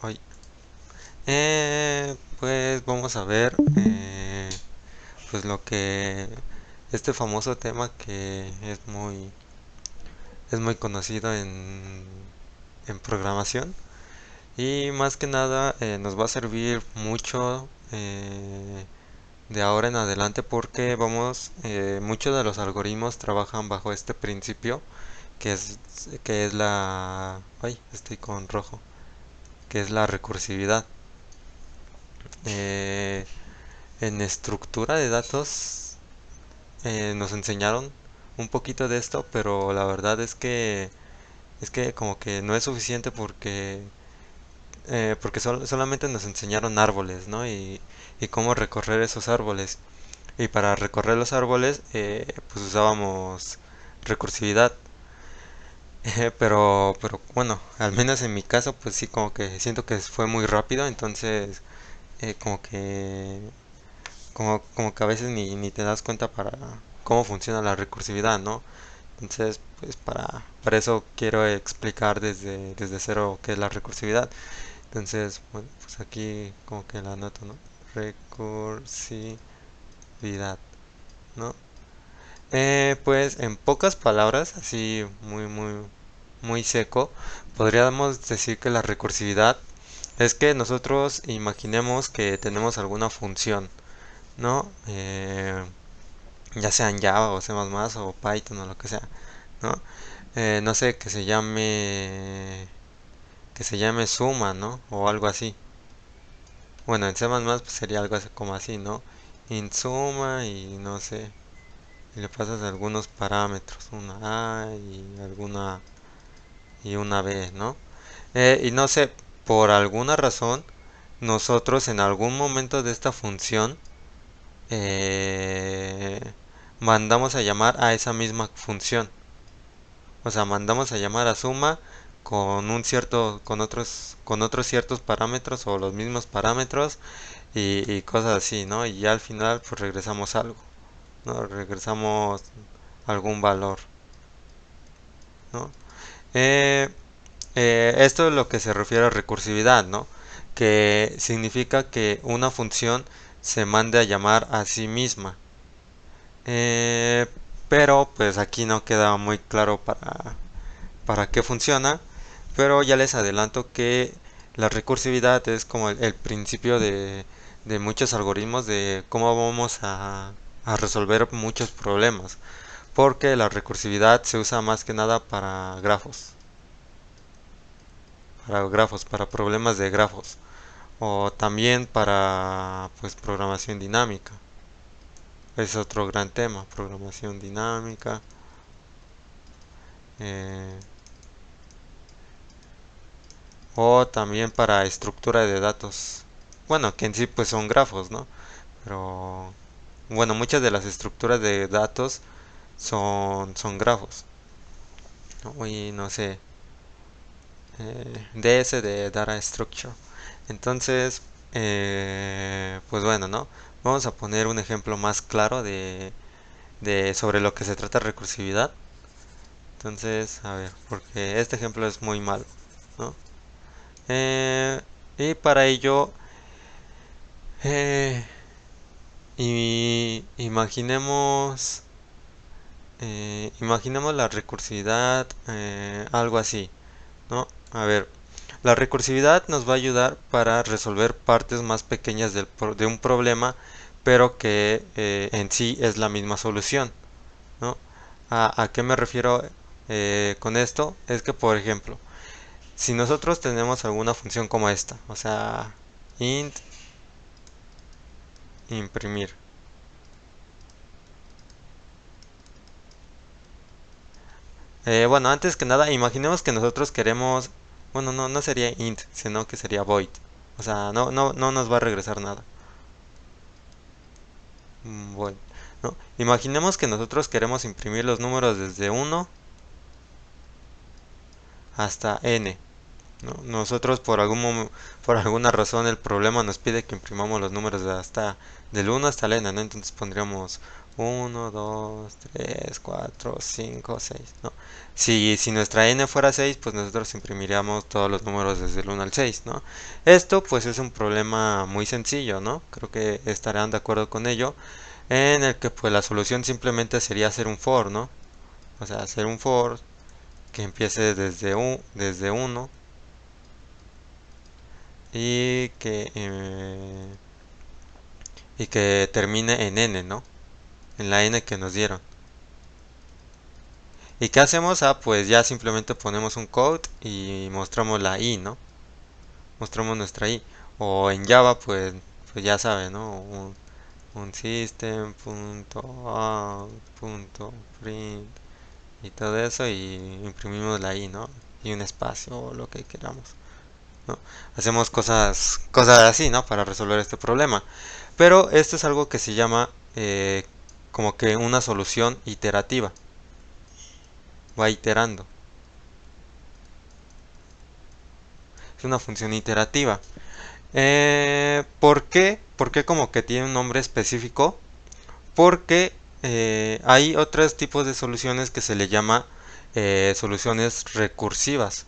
Hoy. Pues vamos a ver pues lo que este famoso tema que es muy conocido en programación y más que nada nos va a servir mucho de ahora en adelante porque muchos de los algoritmos trabajan bajo este principio que es que es la ay estoy con rojo que es la recursividad. Eh, En estructura de datos nos enseñaron un poquito de esto, pero la verdad es que como que no es suficiente porque solamente nos enseñaron árboles, ¿no? Y cómo recorrer esos árboles. Y para recorrer los árboles, pues usábamos recursividad. Pero bueno, al menos en mi caso, pues sí, como que siento que fue muy rápido, entonces como que como que a veces ni te das cuenta para cómo funciona la recursividad, ¿no? Entonces, pues para eso quiero explicar desde cero qué es la recursividad. Entonces, bueno, pues aquí como que la anoto, ¿no? Recursividad, ¿no? Pues en pocas palabras, así muy seco, podríamos decir que la recursividad es que nosotros imaginemos que tenemos alguna función, ¿no? Ya sea en Java o C++ o Python o lo que sea, ¿no? No sé, que se llame suma, ¿no? O algo así. Bueno, en C++ pues sería algo así como así, ¿no? In suma y no sé, y le pasas algunos parámetros, una A y una B, ¿no? Y no sé, por alguna razón, nosotros en algún momento de esta función eh, mandamos a llamar a esa misma función. O sea, mandamos a llamar a suma con otros ciertos parámetros o los mismos parámetros y cosas así, ¿no? Y ya al final pues regresamos algo, ¿no? Regresamos algún valor, ¿no? Eh, Esto es lo que se refiere a recursividad, ¿no? Que significa que una función se mande a llamar a sí misma. Eh, pero pues aquí no queda muy claro para qué funciona, pero ya les adelanto que la recursividad es como el principio de muchos algoritmos de cómo vamos a resolver muchos problemas, porque la recursividad se usa más que nada para problemas de grafos, o también para pues programación dinámica. Es otro gran tema, programación dinámica. eh, o también para estructura de datos. Bueno, que en sí pues son grafos, ¿no? Pero bueno, muchas de las estructuras de datos son grafos, ¿no? Y no sé, DS de Data Structure. Entonces, pues bueno, ¿no? Vamos a poner un ejemplo más claro de sobre lo que se trata recursividad. Entonces, a ver, porque este ejemplo es muy malo, ¿no? Y para ello, eh, imaginemos la recursividad, algo así, ¿no? A ver, la recursividad nos va a ayudar para resolver partes más pequeñas de un problema, pero que en sí es la misma solución, ¿no? ¿A qué me refiero con esto? Es que, por ejemplo, si nosotros tenemos alguna función como esta, o sea, int imprimir. Bueno, antes que nada, imaginemos que nosotros queremos, bueno, no sería int, sino que sería void. O sea, no nos va a regresar nada. Void, ¿no? Imaginemos que nosotros queremos imprimir los números desde 1 hasta n. ¿no? Nosotros por alguna razón el problema nos pide que imprimamos los números del 1 hasta el n, ¿no? Entonces pondríamos 1, 2, 3, 4, 5, 6, ¿no? Si nuestra n fuera 6, pues nosotros imprimiríamos todos los números desde el 1 al 6, ¿no? Esto pues es un problema muy sencillo, ¿no? Creo que estarán de acuerdo con ello, en el que pues la solución simplemente sería hacer un for, ¿no? O sea, hacer un for que empiece desde 1 y que termine en n, ¿no? En la n que nos dieron. ¿Y qué hacemos? Ah, pues ya simplemente ponemos un code y mostramos la i, ¿no? Mostramos nuestra i. O en Java, pues ya sabe, ¿no? Un system.out.print y todo eso y imprimimos la i, ¿no? Y un espacio o lo que queramos, ¿no? Hacemos cosas así, ¿no? Para resolver este problema. Pero esto es algo que se llama como que una solución iterativa. Va iterando. Es una función iterativa. ¿Por qué? ¿Por qué como que tiene un nombre específico? Porque hay otros tipos de soluciones que se le llama soluciones recursivas.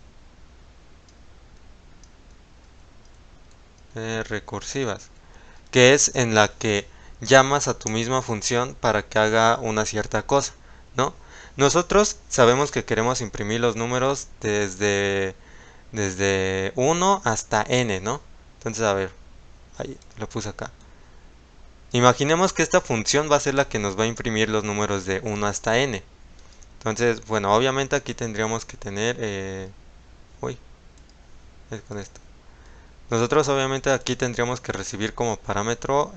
Recursivas. Que es en la que llamas a tu misma función para que haga una cierta cosa, ¿no? Nosotros sabemos que queremos imprimir los números desde 1 hasta n, ¿no? Entonces, a ver, ahí lo puse acá. Imaginemos que esta función va a ser la que nos va a imprimir los números de 1 hasta n. Entonces, bueno, obviamente aquí tendríamos que tener... uy, es con esto. Nosotros obviamente aquí tendríamos que recibir como parámetro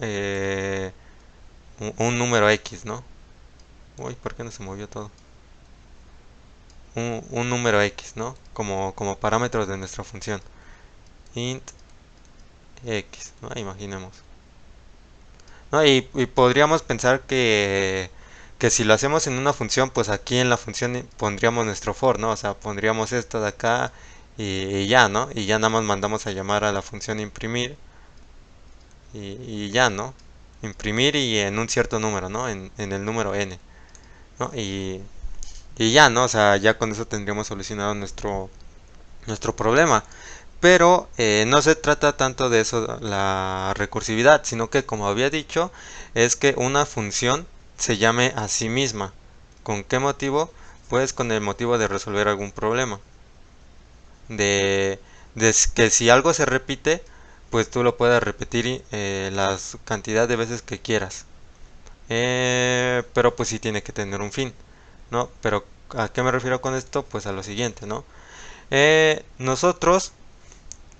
un número x, ¿no? Uy, ¿por qué no se movió todo? Un número x, ¿no? Como parámetros de nuestra función. Int x, ¿no? Imaginemos. ¿No? Y podríamos pensar que si lo hacemos en una función, pues aquí en la función pondríamos nuestro for, ¿no? O sea, pondríamos esto de acá y ya, ¿no? Y ya nada más mandamos a llamar a la función imprimir y ya, ¿no? Imprimir y en un cierto número, ¿no? En el número n, ¿no? Y ya, ¿no? O sea, ya con eso tendríamos solucionado nuestro problema. Pero no se trata tanto de eso, la recursividad, sino que como había dicho, es que una función se llame a sí misma. ¿Con qué motivo? Pues con el motivo de resolver algún problema. De, de que si algo se repite, pues tú lo puedas repetir las cantidad de veces que quieras. Pero pues sí tiene que tener un fin, ¿no? Pero ¿a qué me refiero con esto? Pues a lo siguiente, ¿no? Nosotros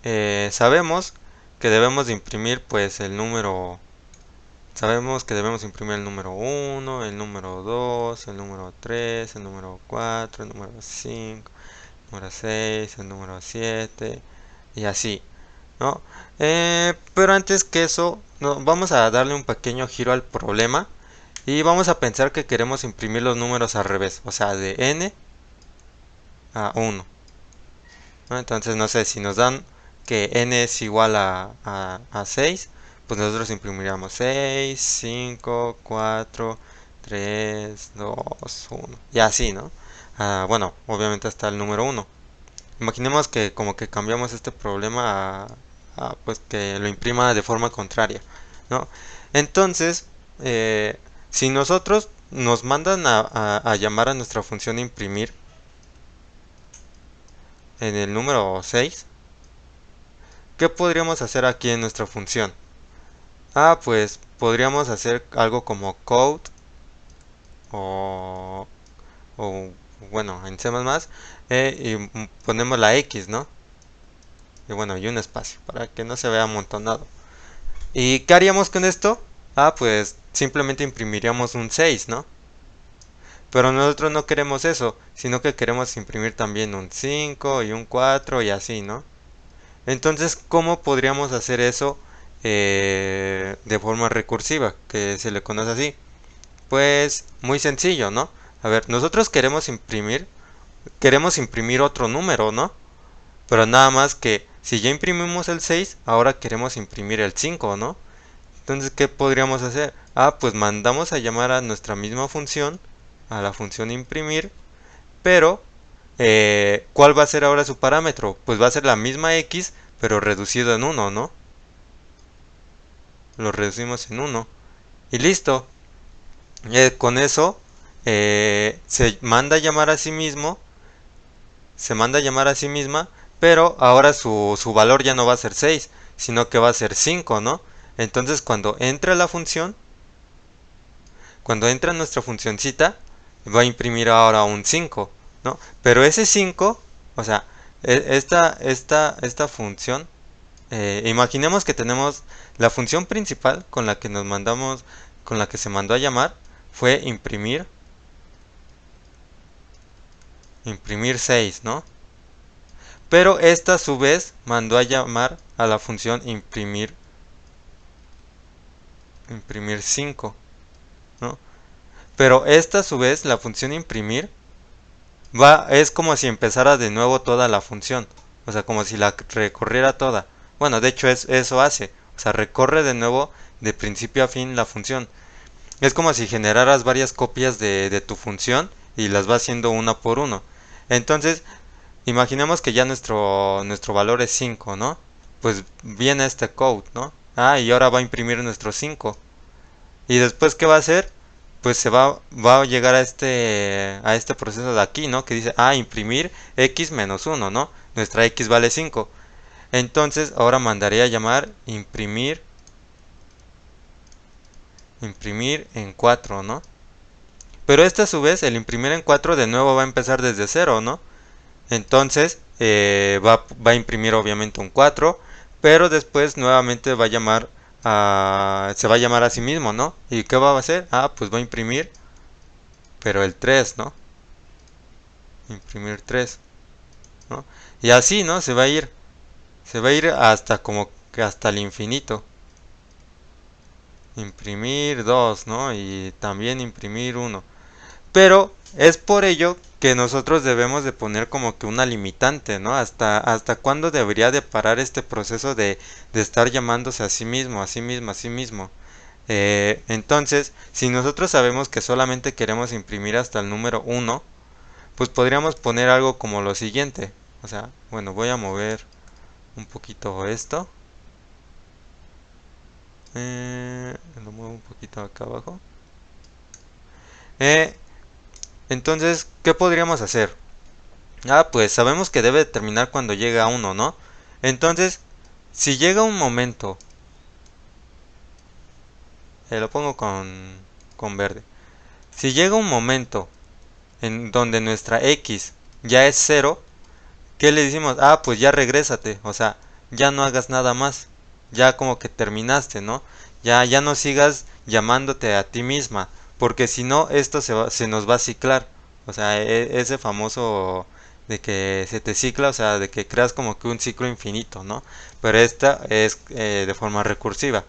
sabemos que debemos de imprimir pues el número, sabemos que debemos imprimir el número 1, el número 2, el número 3, el número 4, el número 5, el número 6, el número 7 y así, ¿no? Pero antes que eso, no, vamos a darle un pequeño giro al problema y vamos a pensar que queremos imprimir los números al revés, o sea, de n a 1, ¿no? Entonces, no sé, si nos dan que n es igual a 6, pues nosotros imprimiríamos 6, 5, 4, 3, 2, 1. Y así, ¿no? Bueno, obviamente hasta el número 1. Imaginemos que como que cambiamos este problema pues que lo imprima de forma contraria, ¿no? Entonces, si nosotros nos mandan a llamar a nuestra función imprimir en el número 6, ¿qué podríamos hacer aquí en nuestra función? Pues podríamos hacer algo como code o, o bueno, en C++, y ponemos la X, ¿no? Y bueno, y un espacio para que no se vea amontonado. ¿Y qué haríamos con esto? Pues simplemente imprimiríamos un 6, ¿no? Pero nosotros no queremos eso, sino que queremos imprimir también un 5 y un 4 y así, ¿no? Entonces, ¿cómo podríamos hacer eso de forma recursiva, que se le conoce así? Pues muy sencillo, ¿no? A ver, nosotros queremos imprimir otro número, ¿no? Pero nada más que si ya imprimimos el 6, ahora queremos imprimir el 5, ¿no? Entonces, ¿qué podríamos hacer? Ah, pues mandamos a llamar a nuestra misma función, a la función imprimir, pero ¿cuál va a ser ahora su parámetro? Pues va a ser la misma x, pero reducido en 1, ¿no? Lo reducimos en 1. Y listo. Con eso se manda a llamar a sí mismo, se manda a llamar a sí misma, pero ahora su valor ya no va a ser 6, sino que va a ser 5, ¿no? Entonces cuando entra nuestra funcioncita, va a imprimir ahora un 5, ¿no? Pero ese 5, o sea, esta función, imaginemos que tenemos la función principal con la que nos mandamos, con la que se mandó a llamar, fue imprimir 6, ¿no? Pero esta a su vez mandó a llamar a la función imprimir 5, ¿no? Pero esta a su vez, la función imprimir, es como si empezara de nuevo toda la función. O sea, como si la recorriera toda. Bueno, de hecho eso hace. O sea, recorre de nuevo de principio a fin la función. Es como si generaras varias copias de tu función y las va haciendo una por uno. Entonces, imaginemos que ya nuestro valor es 5, ¿no? Pues viene este code, ¿no? Ah, y ahora va a imprimir nuestro 5. Y después, ¿qué va a hacer? Pues va a llegar a este proceso de aquí, ¿no? Que dice, imprimir x menos 1, ¿no? Nuestra x vale 5. Entonces, ahora mandaría a llamar imprimir en 4, ¿no? Pero este a su vez, el imprimir en 4 de nuevo va a empezar desde 0, ¿no? Entonces, va a imprimir obviamente un 4, pero después nuevamente se va a llamar a sí mismo, ¿no? ¿Y qué va a hacer? Pues va a imprimir, pero el 3, ¿no? Imprimir 3, ¿no? Y así, ¿no? Se va a ir hasta como que hasta el infinito. Imprimir 2, ¿no? Y también imprimir 1. Pero es por ello que nosotros debemos de poner como que una limitante, ¿no? Hasta cuándo debería de parar este proceso de estar llamándose a sí mismo, a sí mismo, a sí mismo. Entonces, si nosotros sabemos que solamente queremos imprimir hasta el número 1, pues podríamos poner algo como lo siguiente. O sea, bueno, voy a mover un poquito esto. Lo muevo un poquito acá abajo. Eh, entonces, ¿qué podríamos hacer? Pues sabemos que debe terminar cuando llega a 1, ¿no? Entonces, si llega un momento, lo pongo con verde. Si llega un momento en donde nuestra x ya es 0, ¿qué le decimos? Pues ya regrésate, o sea, ya no hagas nada más. Ya como que terminaste, ¿no? Ya no sigas llamándote a ti misma, porque si no, esto se nos va a ciclar. O sea, ese famoso de que se te cicla, o sea, de que creas como que un ciclo infinito, ¿no? Pero esta es de forma recursiva.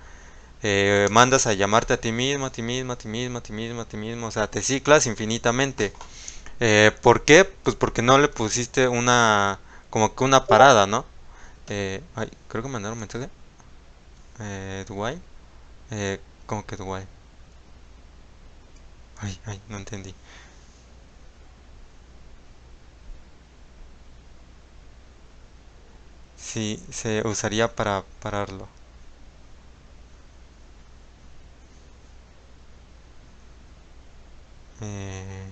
Mandas a llamarte a ti mismo, a ti mismo, a ti mismo, a ti mismo, a ti mismo, o sea, te ciclas infinitamente. ¿Por qué? Pues porque no le pusiste como que una parada, ¿no? Creo que mandaron un mensaje. Dubai. ¿Cómo que Dubai? Ay, no entendí. Sí, se usaría para pararlo. Eh,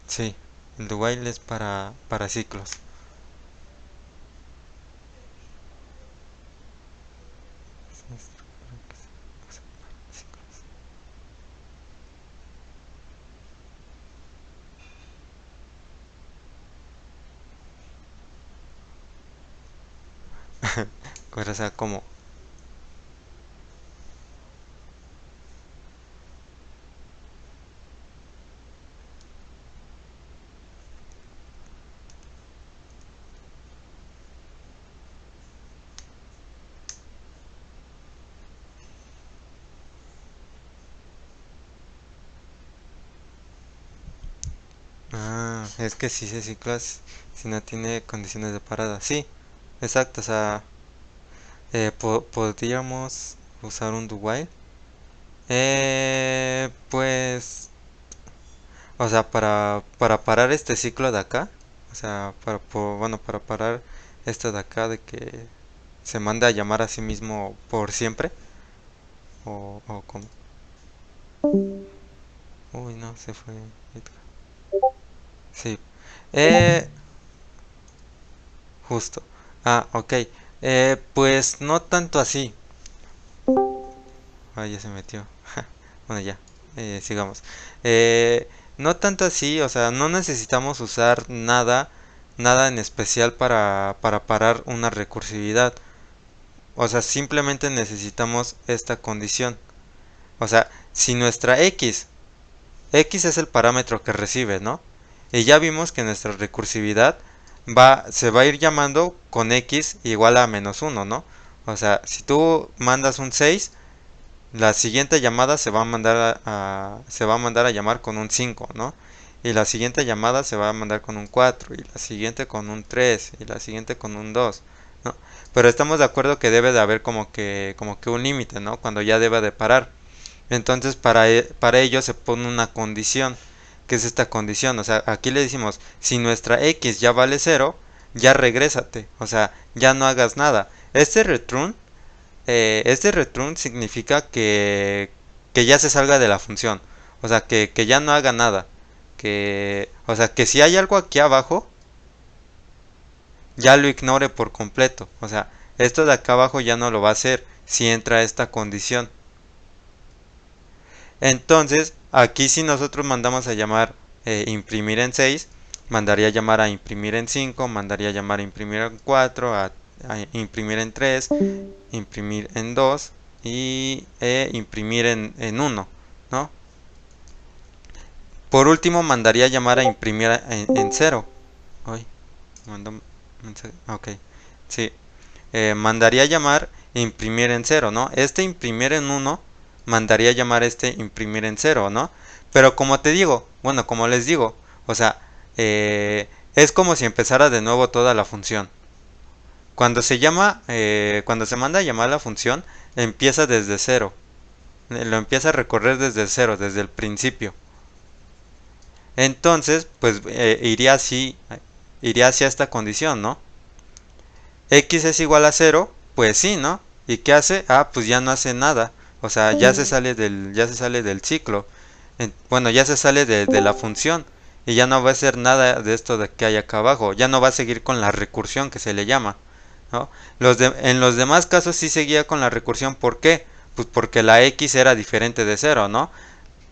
sí, el Dubai es para ciclos. O sea, como Ah, es que si se cicla si no tiene condiciones de parada. Sí, exacto, o sea, podríamos usar un do while. Pues, o sea, para parar este ciclo de acá, o sea, bueno, para parar esto de acá de que se manda a llamar a sí mismo por siempre, o como... Uy, no, se fue. Sí. Eh, justo. Ah, ok. Pues no tanto así. Ah, ya se metió. Bueno, ya. Sigamos. No tanto así, o sea, no necesitamos usar nada en especial para parar una recursividad. O sea, simplemente necesitamos esta condición. O sea, si nuestra x es el parámetro que recibe, ¿no? Y ya vimos que nuestra recursividad se va a ir llamando con x igual a -1, ¿no? O sea, si tú mandas un 6, la siguiente llamada se va a mandar a llamar con un 5, ¿no? Y la siguiente llamada se va a mandar con un 4, y la siguiente con un 3, y la siguiente con un 2, ¿no? Pero estamos de acuerdo que debe de haber como que un límite, ¿no? Cuando ya debe de parar. Entonces para ello se pone una condición. ¿Qué es esta condición? O sea, aquí le decimos, si nuestra x ya vale 0, ya regrésate. O sea, ya no hagas nada. Este return significa que ya se salga de la función. O sea, que ya no haga nada. O sea, que si hay algo aquí abajo, ya lo ignore por completo. O sea, esto de acá abajo ya no lo va a hacer si entra esta condición. Entonces, aquí si nosotros mandamos a llamar imprimir en 6, mandaría a llamar a imprimir en 5, mandaría a llamar a imprimir en 4, a imprimir en 3, imprimir en 2 y imprimir en 1, ¿no? Por último, mandaría a llamar a imprimir en 0. Ay, mandó un mensaje. Ok, sí. Mandaría a llamar imprimir en 0, ¿no? Este imprimir en 1 mandaría a llamar este imprimir en 0, ¿no? Pero como te digo, bueno, como les digo, o sea, es como si empezara de nuevo toda la función. Cuando se manda a llamar la función, empieza desde 0. Lo empieza a recorrer desde 0, desde el principio. Entonces, pues iría hacia esta condición, ¿no? X es igual a 0, pues sí, ¿no? ¿Y qué hace? Ah, pues ya no hace nada. O sea, ya se sale del ciclo. Bueno, ya se sale de la función. Y ya no va a hacer nada de esto de que hay acá abajo. Ya no va a seguir con la recursión que se le llama, ¿no? En los demás casos sí seguía con la recursión. ¿Por qué? Pues porque la X era diferente de 0, ¿no?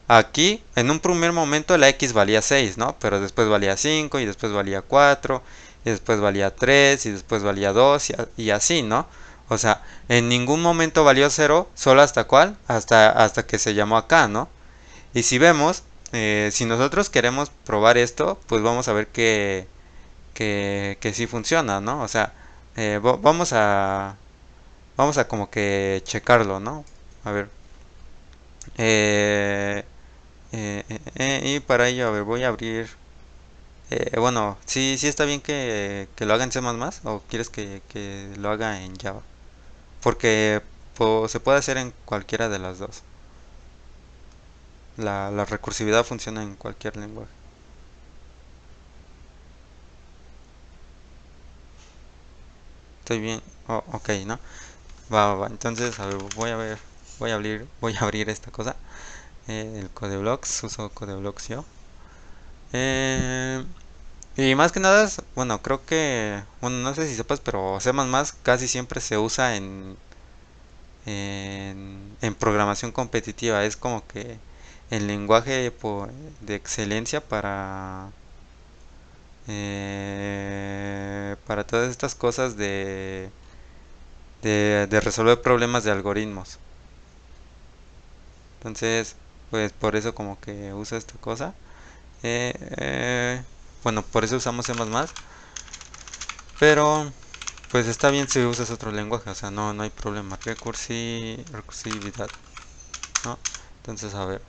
Aquí, en un primer momento, la X valía 6, ¿no? Pero después valía 5 y después valía 4 y después valía 3 y después valía 2 y así, ¿no? O sea, en ningún momento valió 0, solo hasta cuál, hasta que se llamó acá, ¿no? Y si vemos, si nosotros queremos probar esto, pues vamos a ver que sí funciona, ¿no? O sea, vamos a como que checarlo, ¿no? A ver. Eh, y para ello, a ver, voy a abrir. Bueno, sí está bien que lo haga en C++ o quieres que lo haga en Java. Porque se puede hacer en cualquiera de las dos. La recursividad funciona en cualquier lenguaje. Estoy bien. Oh, ok, ¿no? Va. Entonces, a ver, voy a abrir esta cosa. El CodeBlocks, uso CodeBlocks yo. Eh, y más que nada, bueno, creo que, bueno, no sé si sepas, pero C++ casi siempre se usa en programación competitiva. Es como que el lenguaje de excelencia para todas estas cosas de resolver problemas de algoritmos. Entonces, pues por eso como que uso esta cosa. Eh, eh, bueno, por eso usamos C++, pero pues está bien si usas otro lenguaje, o sea, no hay problema. Recursividad, ¿no? Entonces, a ver.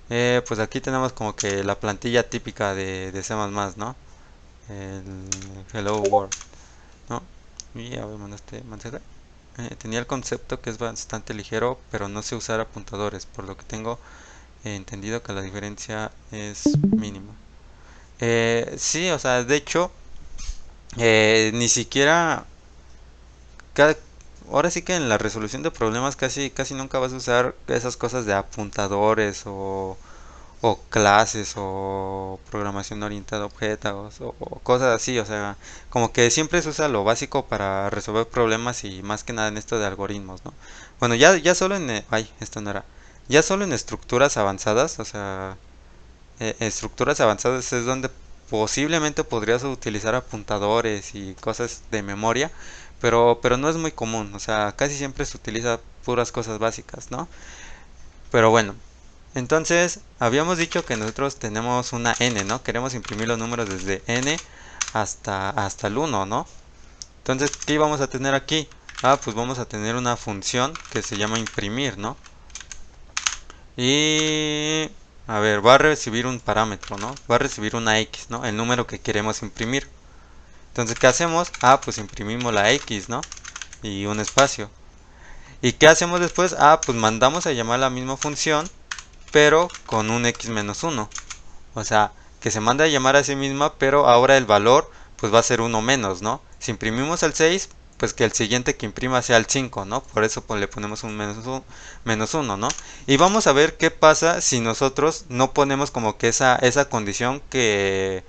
Pues aquí tenemos como que la plantilla típica de C++, ¿no? El Hello World, ¿no? Y a ver, mandaste mensaje. Tenía el concepto que es bastante ligero, pero no sé usar apuntadores, por lo que tengo entendido que la diferencia es mínima. Sí, o sea, de hecho, ni siquiera cada- ahora sí que en la resolución de problemas casi nunca vas a usar esas cosas de apuntadores o clases o programación orientada a objetos o cosas así, o sea, como que siempre se usa lo básico para resolver problemas y más que nada en esto de algoritmos, ¿no? Bueno, ya solo en, ay, esto no era, ya solo en estructuras avanzadas, o sea, estructuras avanzadas es donde posiblemente podrías utilizar apuntadores y cosas de memoria, pero no es muy común, o sea, casi siempre se utiliza puras cosas básicas, ¿no? Pero bueno, entonces habíamos dicho que nosotros tenemos una n, ¿no? Queremos imprimir los números desde n hasta el 1, ¿no? Entonces, ¿qué vamos a tener aquí? Ah, pues vamos a tener una función que se llama imprimir, ¿no? Y a ver, va a recibir un parámetro, ¿no? Va a recibir una x, ¿no? El número que queremos imprimir. Entonces, ¿qué hacemos? Ah, pues imprimimos la x, ¿no? Y un espacio. ¿Y qué hacemos después? Ah, pues mandamos a llamar la misma función, pero con un x menos 1. O sea, que se manda a llamar a sí misma, pero ahora el valor pues va a ser uno menos, ¿no? Si imprimimos el 6, pues que el siguiente que imprima sea el 5, ¿no? Por eso pues, le ponemos un menos 1, ¿no? Y vamos a ver qué pasa si nosotros no ponemos como que esa condición que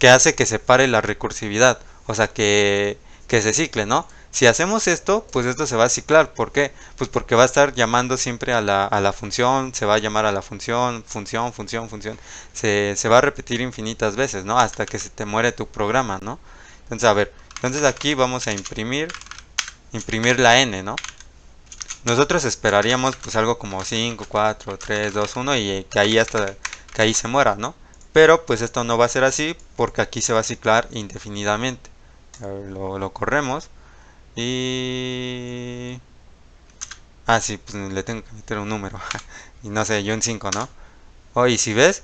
hace que se pare la recursividad. O sea, que se cicle, ¿no? Si hacemos esto, pues esto se va a ciclar. ¿Por qué? Pues porque va a estar llamando siempre a la función, se va a llamar a la función. Se va a repetir infinitas veces, ¿no? Hasta que se te muere tu programa, ¿no? Entonces, a ver, entonces aquí vamos a imprimir la n, ¿no? Nosotros esperaríamos pues algo como 5 4 3 2 1 y que ahí hasta que ahí se muera, ¿no? Pero pues esto no va a ser así porque aquí se va a ciclar indefinidamente. A ver, lo corremos y... Ah, sí, pues le tengo que meter un número. Y no sé, yo un 5, ¿no? Oh, y si ves,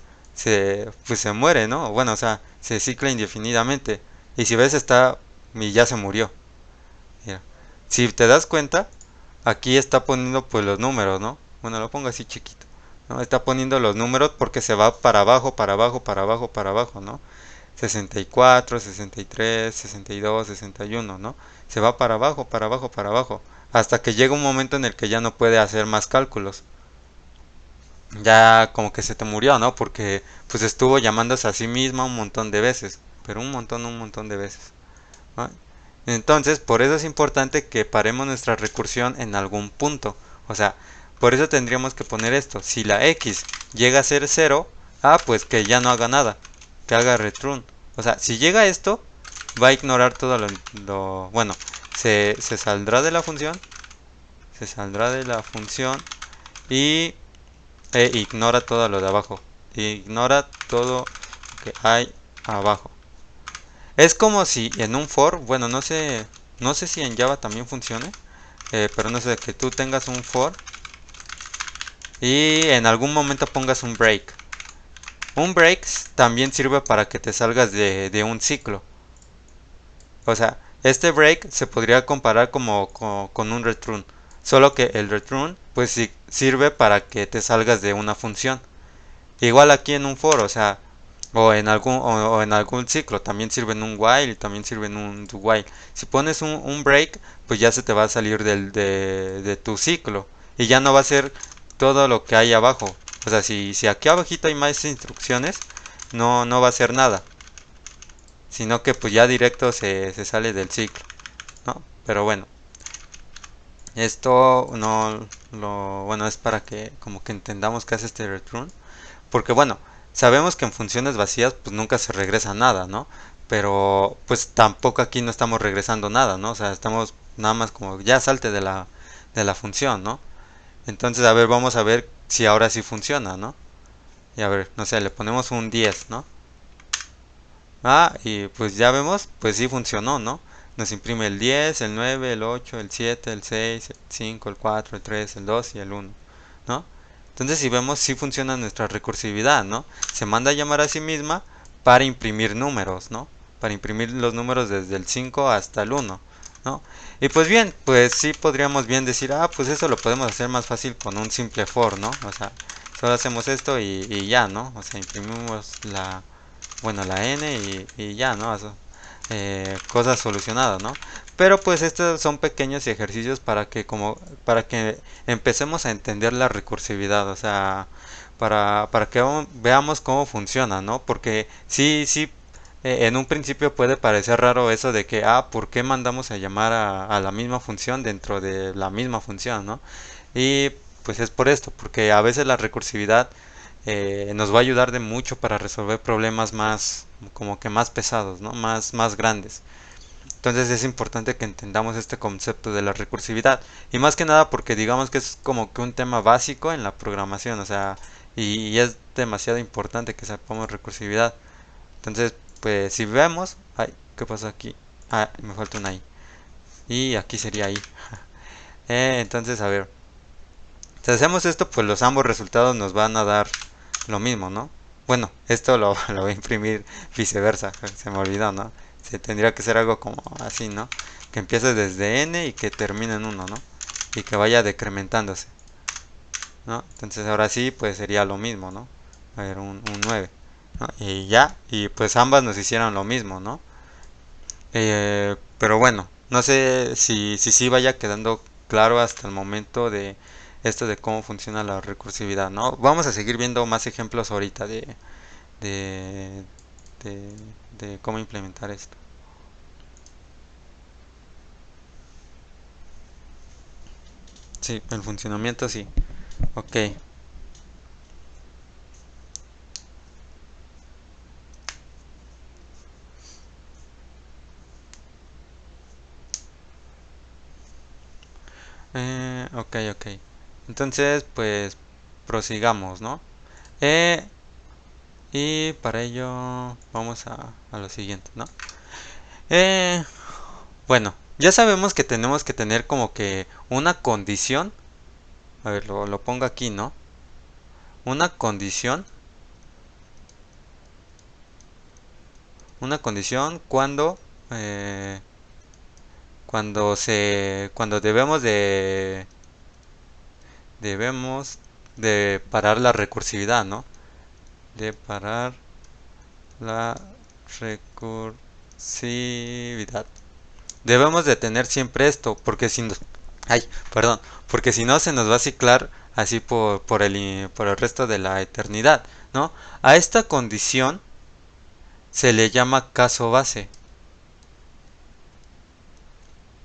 pues se muere, ¿no? Bueno, o sea, se cicla indefinidamente. Y si ves, está... y ya se murió. Mira. Si te das cuenta, aquí está poniendo pues los números, ¿no? Bueno, lo pongo así chiquito, ¿no? Está poniendo los números porque se va para abajo, para abajo, para abajo, para abajo, ¿no? 64, 63, 62, 61, ¿no? Se va para abajo, para abajo, para abajo, hasta que llega un momento en el que ya no puede hacer más cálculos. Ya como que se te murió, ¿no? Porque pues estuvo llamándose a sí misma un montón de veces, pero un montón de veces, ¿no? Entonces, por eso es importante que paremos nuestra recursión en algún punto. O sea, por eso tendríamos que poner esto. Si la x llega a ser 0, ah, pues que ya no haga nada, que haga return. O sea, si llega a esto, va a ignorar todo bueno, se saldrá de la función, se saldrá de la función y ignora todo lo de abajo. Ignora todo que hay abajo. Es como si en un for, bueno, no sé si en Java también funcione, pero no sé, que tú tengas un for y en algún momento pongas un break. Un break también sirve para que te salgas de un ciclo. O sea, este break se podría comparar como con un return, solo que el return pues sí, sirve para que te salgas de una función. Igual aquí en un for, o sea, o en algún ciclo, también sirve en un while y también sirve en un do while. Si pones un break, pues ya se te va a salir de tu ciclo y ya no va a ser todo lo que hay abajo. O sea, si aquí abajito hay más instrucciones, no va a hacer nada, sino que pues ya directo se sale del ciclo, ¿no? Pero bueno, esto no bueno, es para que como que entendamos qué hace este return. Porque bueno, sabemos que en funciones vacías pues nunca se regresa nada, ¿no? Pero pues tampoco aquí no estamos regresando nada, ¿no? O sea, estamos nada más como ya salte de la función, ¿no? Entonces, a ver, vamos a ver si ahora sí funciona, ¿no? Y a ver, no sé, le ponemos un 10, ¿no? Ah, y pues ya vemos, pues sí funcionó, ¿no? Nos imprime el 10, el 9, el 8, el 7, el 6, el 5, el 4, el 3, el 2 y el 1, ¿no? Entonces si vemos, sí funciona nuestra recursividad, ¿no? Se manda a llamar a sí misma para imprimir números, ¿no? Para imprimir los números desde el 5 hasta el 1, ¿no? Y pues bien, pues sí podríamos bien decir, ah, pues eso lo podemos hacer más fácil con un simple for, ¿no? O sea, solo hacemos esto y ya, ¿no? O sea, imprimimos la n y ya, ¿no? Eso, cosas solucionadas, ¿no? Pero pues estos son pequeños ejercicios para que empecemos a entender la recursividad, o sea, para que veamos cómo funciona, ¿no? Porque sí, en un principio puede parecer raro eso de que, ah, ¿por qué mandamos a llamar a la misma función dentro de la misma función, ¿no? Y pues es por esto, porque a veces la recursividad nos va a ayudar de mucho para resolver problemas más, como que más pesados, ¿no? Más grandes. Entonces es importante que entendamos este concepto de la recursividad. Y más que nada porque digamos que es como que un tema básico en la programación, o sea, y es demasiado importante que sepamos recursividad. Entonces, pues si vemos, ay, ¿qué pasa aquí? Ah, me falta una i. Y aquí sería i. Entonces, a ver, si hacemos esto, pues los ambos resultados nos van a dar lo mismo, ¿no? Bueno, esto lo voy a imprimir viceversa, se me olvidó, ¿no? Se tendría que ser algo como así, ¿no? Que empiece desde n y que termine en 1, ¿no? Y que vaya decrementándose, ¿no? Entonces ahora sí, pues sería lo mismo, ¿no? A ver, un 9, ¿no? Y ya, y pues ambas nos hicieron lo mismo, ¿no? Pero bueno, no sé si sí vaya quedando claro hasta el momento de esto de cómo funciona la recursividad, ¿no? Vamos a seguir viendo más ejemplos ahorita de, de, de cómo implementar esto. Sí, el funcionamiento sí. Ok. Ok. Entonces, pues prosigamos, ¿no? Eh, y para ello vamos a lo siguiente, ¿no? Eh, bueno, ya sabemos que tenemos que tener como que una condición. A ver, lo pongo aquí, ¿no? Una condición. Una condición eh, cuando debemos de parar la recursividad, ¿no? De parar la recursividad. Debemos de tener siempre esto, porque si no, ay, perdón, porque si no se nos va a ciclar así por el resto de la eternidad, ¿no? A esta condición se le llama caso base.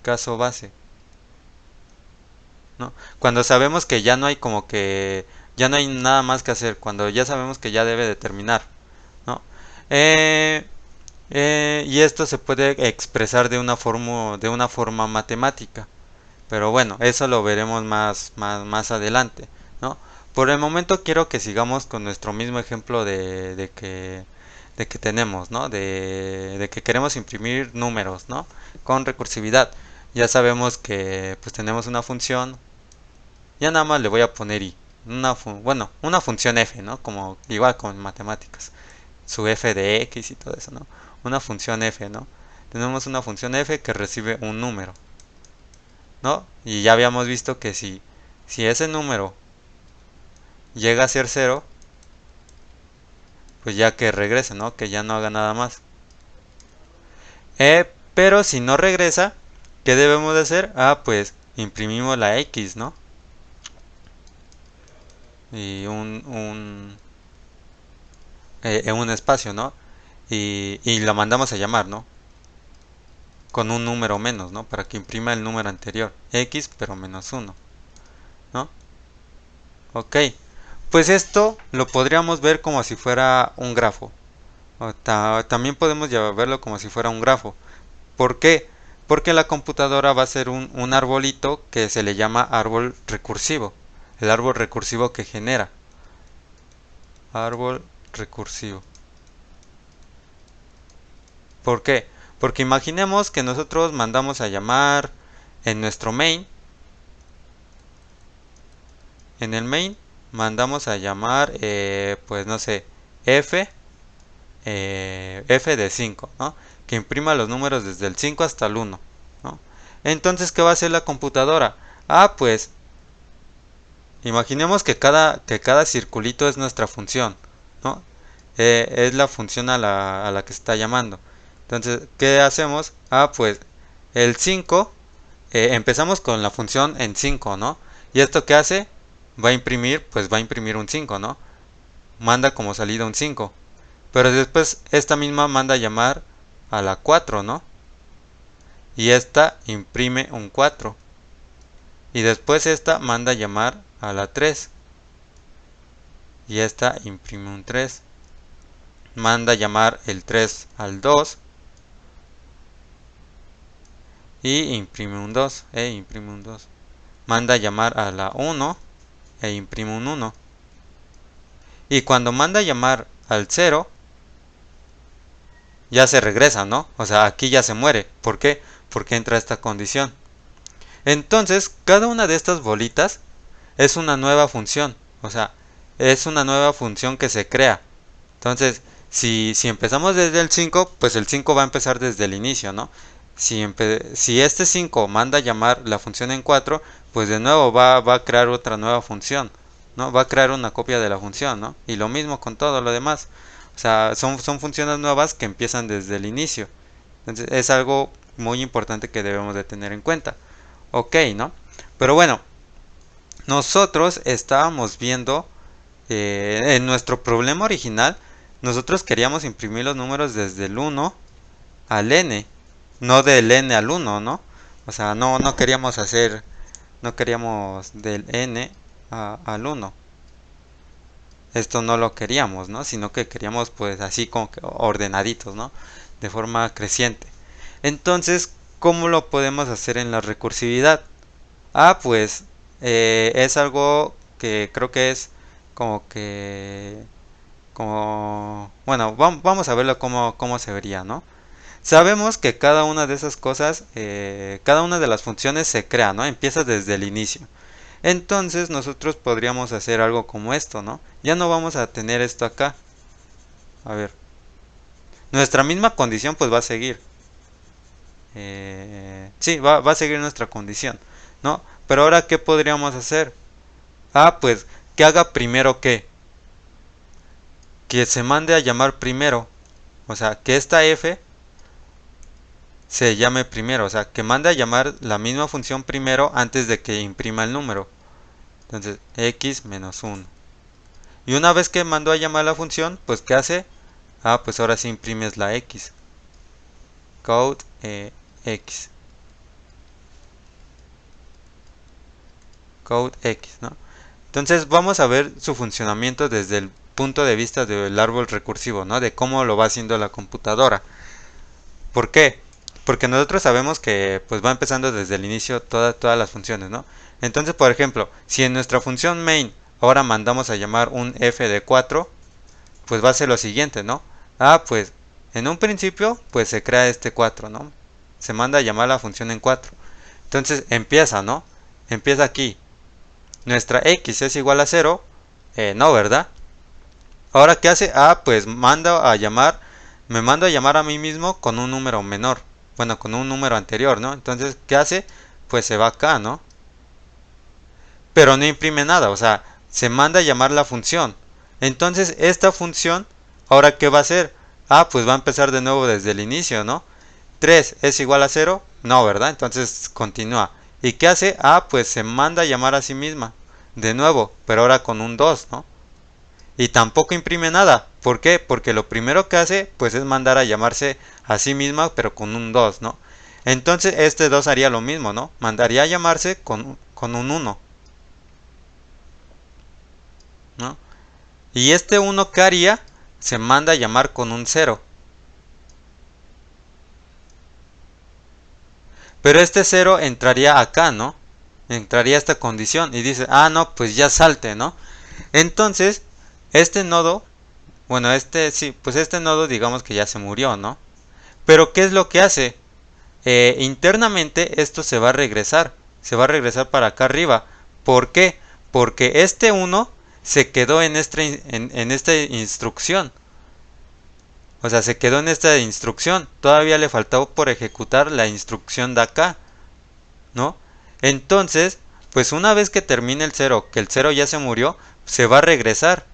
Caso base, ¿no? Cuando sabemos que ya no hay como que ya no hay nada más que hacer, cuando ya sabemos que ya debe de terminar, ¿no? Eh, y esto se puede expresar de una forma matemática. Pero bueno, eso lo veremos más adelante, ¿no? Por el momento quiero que sigamos con nuestro mismo ejemplo de que tenemos, ¿no? De que queremos imprimir números, ¿no? Con recursividad. Ya sabemos que pues tenemos una función. Ya nada más le voy a poner i. Una función f, ¿no? Como igual con matemáticas. Su f de x y todo eso, ¿no? Una función f, ¿no? Tenemos una función f que recibe un número, ¿no? Y ya habíamos visto que si ese número llega a ser cero, pues ya que regrese, ¿no? Que ya no haga nada más. Pero si no regresa, ¿qué debemos de hacer? Ah, pues imprimimos la X, ¿no? Y un espacio, ¿no? Y lo mandamos a llamar, ¿no? Con un número menos, ¿no? Para que imprima el número anterior. X, pero menos uno, ¿no? Ok. Pues esto lo podríamos ver como si fuera un grafo. También podemos verlo como si fuera un grafo. ¿Por qué? Porque la computadora va a ser un arbolito que se le llama árbol recursivo. El árbol recursivo que genera. Árbol recursivo. ¿Por qué? Porque imaginemos que nosotros mandamos a llamar en nuestro main. En el main mandamos a llamar, pues no sé, f de 5, ¿no? Que imprima los números desde el 5 hasta el 1, ¿no? Entonces, ¿qué va a hacer la computadora? Ah, pues imaginemos que cada circulito es nuestra función, ¿no? Es la función a la que se está llamando. Entonces, ¿qué hacemos? Ah, pues el 5, empezamos con la función en 5, ¿no? ¿Y esto qué hace? Va a imprimir, pues va a imprimir un 5, ¿no? Manda como salida un 5. Pero después esta misma manda a llamar a la 4, ¿no? Y esta imprime un 4. Y después esta manda a llamar a la 3. Y esta imprime un 3. Manda a llamar el 3 al 2. Y imprime un 2. Imprime un 2. Manda a llamar a la 1. E imprime un 1. Y cuando manda a llamar al 0, ya se regresa, ¿no? O sea, aquí ya se muere. ¿Por qué? Porque entra esta condición. Entonces, cada una de estas bolitas es una nueva función. O sea, es una nueva función que se crea. Entonces, si empezamos desde el 5, pues el 5 va a empezar desde el inicio, ¿no? Si este 5 manda a llamar la función en 4, pues de nuevo va a crear otra nueva función, ¿no? Va a crear una copia de la función, ¿no? Y lo mismo con todo lo demás. O sea, son funciones nuevas que empiezan desde el inicio. Entonces, es algo muy importante que debemos de tener en cuenta. Ok, ¿no? Pero bueno, nosotros estábamos viendo en nuestro problema original, nosotros queríamos imprimir los números desde el 1 al n, no del n al 1, ¿no? O sea, no queríamos del n al 1. Esto no lo queríamos, ¿no? Sino que queríamos pues así como que ordenaditos, ¿no? De forma creciente. Entonces, ¿cómo lo podemos hacer en la recursividad? Ah, pues es algo que creo que es como que bueno, vamos a verlo cómo se vería, ¿no? Sabemos que cada una de esas cosas, cada una de las funciones se crea, ¿no? Empieza desde el inicio. Entonces nosotros podríamos hacer algo como esto, ¿no? Ya no vamos a tener esto acá. A ver. Nuestra misma condición pues va a seguir. Sí, va a seguir nuestra condición, ¿no? Pero ahora, ¿qué podríamos hacer? Ah, pues, que haga primero qué. Que se mande a llamar primero. O sea, que esta f se llame primero. O sea, que mande a llamar la misma función primero antes de que imprima el número. Entonces, x menos 1. Y una vez que mandó a llamar la función, pues ¿qué hace? Ah, pues ahora sí imprimes la x. Code x. Code x, ¿no? Entonces vamos a ver su funcionamiento desde el punto de vista del árbol recursivo, ¿no? De cómo lo va haciendo la computadora. ¿Por qué? Porque nosotros sabemos que pues va empezando desde el inicio todas las funciones, ¿no? Entonces, por ejemplo, si en nuestra función main ahora mandamos a llamar un f de 4, pues va a ser lo siguiente, ¿no? Ah, pues en un principio pues se crea este 4, ¿no? Se manda a llamar la función en 4. Entonces empieza, ¿no? Empieza aquí. Nuestra x es igual a 0. No, ¿verdad? Ahora, ¿qué hace? Ah, pues me mando a llamar a mí mismo con un número menor. Bueno, con un número anterior, ¿no? Entonces, ¿qué hace? Pues se va acá, ¿no? Pero no imprime nada, o sea, se manda a llamar la función. Entonces, esta función, ¿ahora qué va a hacer? Ah, pues va a empezar de nuevo desde el inicio, ¿no? 3 es igual a 0, no, ¿verdad? Entonces continúa. ¿Y qué hace? Ah, pues se manda a llamar a sí misma. De nuevo, pero ahora con un 2, ¿no? Y tampoco imprime nada. ¿Por qué? Porque lo primero que hace, pues es mandar a llamarse a sí misma, pero con un 2, ¿no? Entonces este 2 haría lo mismo, ¿no? Mandaría a llamarse con un 1, ¿no? Y este 1 que haría, se manda a llamar con un 0. Pero este 0 entraría acá, ¿no? Entraría a esta condición y dice, ah, no, pues ya salte, ¿no? Entonces, este nodo, bueno, sí, pues este nodo digamos que ya se murió, ¿no? Pero ¿qué es lo que hace? Internamente esto se va a regresar para acá arriba. ¿Por qué? Porque este 1 se quedó en esta instrucción. O sea, se quedó en esta instrucción. Todavía le faltó por ejecutar la instrucción de acá, ¿no? Entonces, pues una vez que termine el 0, que el 0 ya se murió, se va a regresar.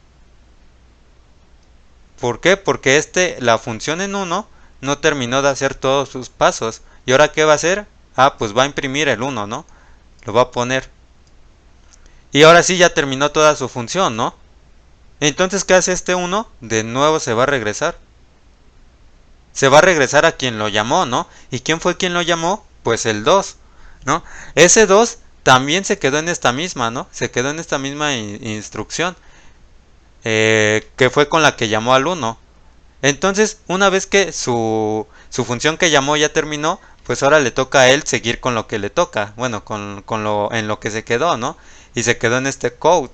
¿Por qué? Porque la función en 1 no terminó de hacer todos sus pasos. ¿Y ahora qué va a hacer? Ah, pues va a imprimir el 1, ¿no? Lo va a poner. Y ahora sí ya terminó toda su función, ¿no? Entonces, ¿qué hace este 1? De nuevo se va a regresar. Se va a regresar a quien lo llamó, ¿no? ¿Y quién fue quien lo llamó? Pues el 2, ¿no? Ese 2 también se quedó en esta misma, ¿no? Se quedó en esta misma instrucción. Que fue con la que llamó al 1. Entonces, una vez que su función que llamó ya terminó, pues ahora le toca a él seguir con lo que le toca. Bueno, en lo que se quedó, ¿no? Y se quedó en este code,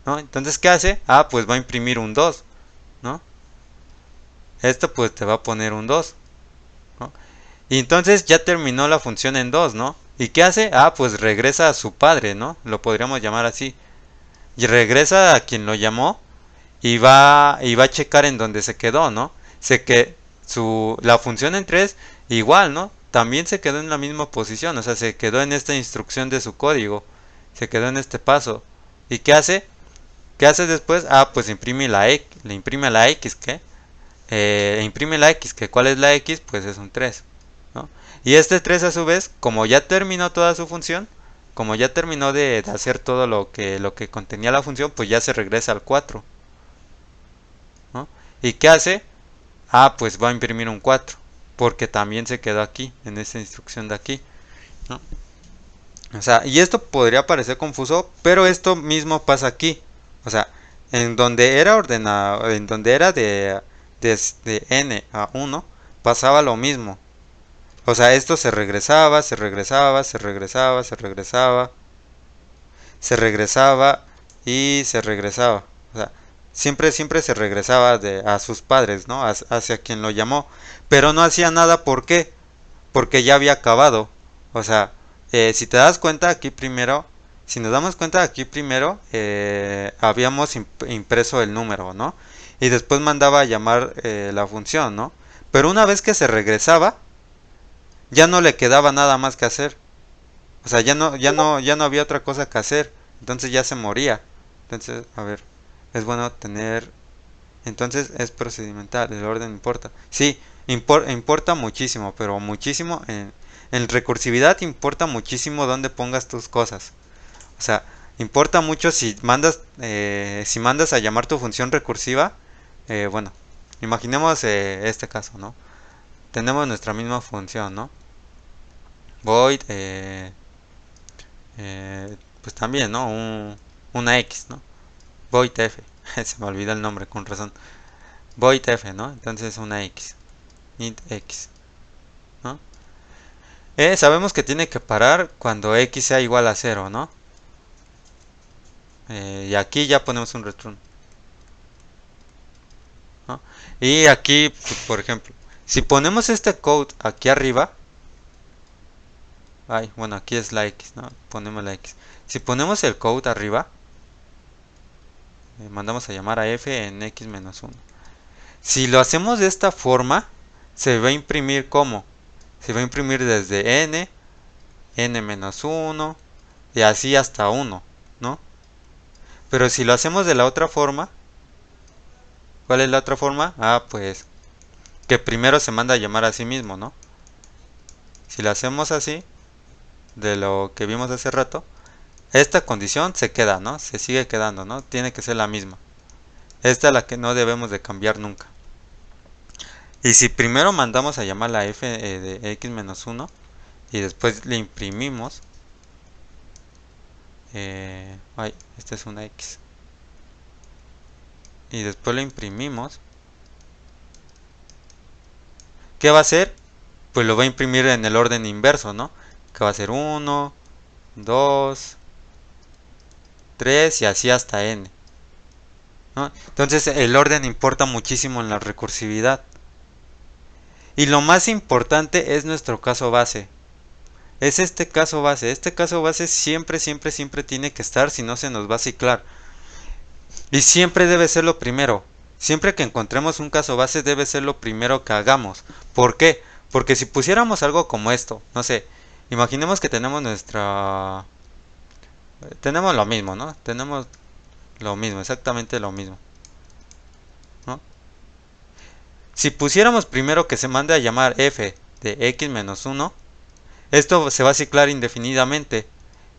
¿no? Entonces, ¿qué hace? Ah, pues va a imprimir un 2, ¿no? Esto pues te va a poner un 2, ¿no? Y entonces ya terminó la función en 2, ¿no? ¿Y qué hace? Ah, pues regresa a su padre, ¿no? Lo podríamos llamar así. Y regresa a quien lo llamó y va a checar en donde se quedó, ¿no? Sé que la función en 3 igual, ¿no? También se quedó en la misma posición, o sea, se quedó en esta instrucción de su código, se quedó en este paso. ¿Y qué hace? ¿Qué hace después? Ah, pues imprime la X, le imprime la X, ¿qué? Imprime la X, que ¿cuál es la X? Pues es un 3, ¿no? Y este 3 a su vez, como ya terminó toda su función, como ya terminó de hacer todo lo que contenía la función, pues ya se regresa al 4, ¿no? ¿Y qué hace? Ah, pues va a imprimir un 4, porque también se quedó aquí, en esta instrucción de aquí, ¿no? O sea, y esto podría parecer confuso, pero esto mismo pasa aquí. O sea, en donde era ordenado, en donde era de n a 1, pasaba lo mismo. O sea, esto se regresaba, se regresaba, se regresaba, se regresaba, se regresaba y se regresaba. O sea, siempre se regresaba a sus padres, ¿no? Hacia quien lo llamó. Pero no hacía nada, ¿por qué? Porque ya había acabado. O sea, si te das cuenta aquí primero, si nos damos cuenta aquí primero, habíamos impreso el número, ¿no? Y después mandaba a llamar la función, ¿no? Pero una vez que se regresaba, ya no le quedaba nada más que hacer. O sea, ya no había otra cosa que hacer. Entonces ya se moría. Entonces, a ver, es bueno tener. Entonces es procedimental, el orden importa. Sí, importa muchísimo, pero muchísimo. En recursividad importa muchísimo dónde pongas tus cosas. O sea, importa mucho si mandas a llamar tu función recursiva. Bueno, imaginemos este caso, ¿no? Tenemos nuestra misma función, ¿no? Void, pues también, ¿no? Una X, ¿no? Void F. Se me olvida el nombre, con razón. Void F, ¿no? Entonces una X. Int X, ¿no? Sabemos que tiene que parar cuando X sea igual a 0, ¿no? Y aquí ya ponemos un return, ¿no? Y aquí, pues, por ejemplo, si ponemos este code aquí arriba, bueno, aquí es la X, ¿no? Ponemos la X. Si ponemos el code arriba, mandamos a llamar a f en x-1. Si lo hacemos de esta forma, se va a imprimir como. Se va a imprimir desde n-1 y así hasta 1, ¿no? Pero si lo hacemos de la otra forma, ¿cuál es la otra forma? Ah, pues que primero se manda a llamar a sí mismo, ¿no? Si lo hacemos así, de lo que vimos hace rato, esta condición se queda, ¿no? Se sigue quedando, ¿no? Tiene que ser la misma. Esta es la que no debemos de cambiar nunca. Y si primero mandamos a llamar la f de x-1 y después le imprimimos, esta es una x, y después le imprimimos, ¿qué va a hacer? Pues lo va a imprimir en el orden inverso, ¿no? Que va a ser 1, 2, 3 y así hasta n, ¿no? Entonces el orden importa muchísimo en la recursividad. Y lo más importante es nuestro caso base. Es este caso base. Este caso base siempre, siempre, siempre tiene que estar, si no se nos va a ciclar. Y siempre debe ser lo primero. Siempre que encontremos un caso base debe ser lo primero que hagamos. ¿Por qué? Porque si pusiéramos algo como esto, no sé, imaginemos que tenemos nuestra... Tenemos lo mismo, ¿no? Tenemos lo mismo, exactamente lo mismo, ¿no? Si pusiéramos primero que se mande a llamar f de x menos 1, esto se va a ciclar indefinidamente.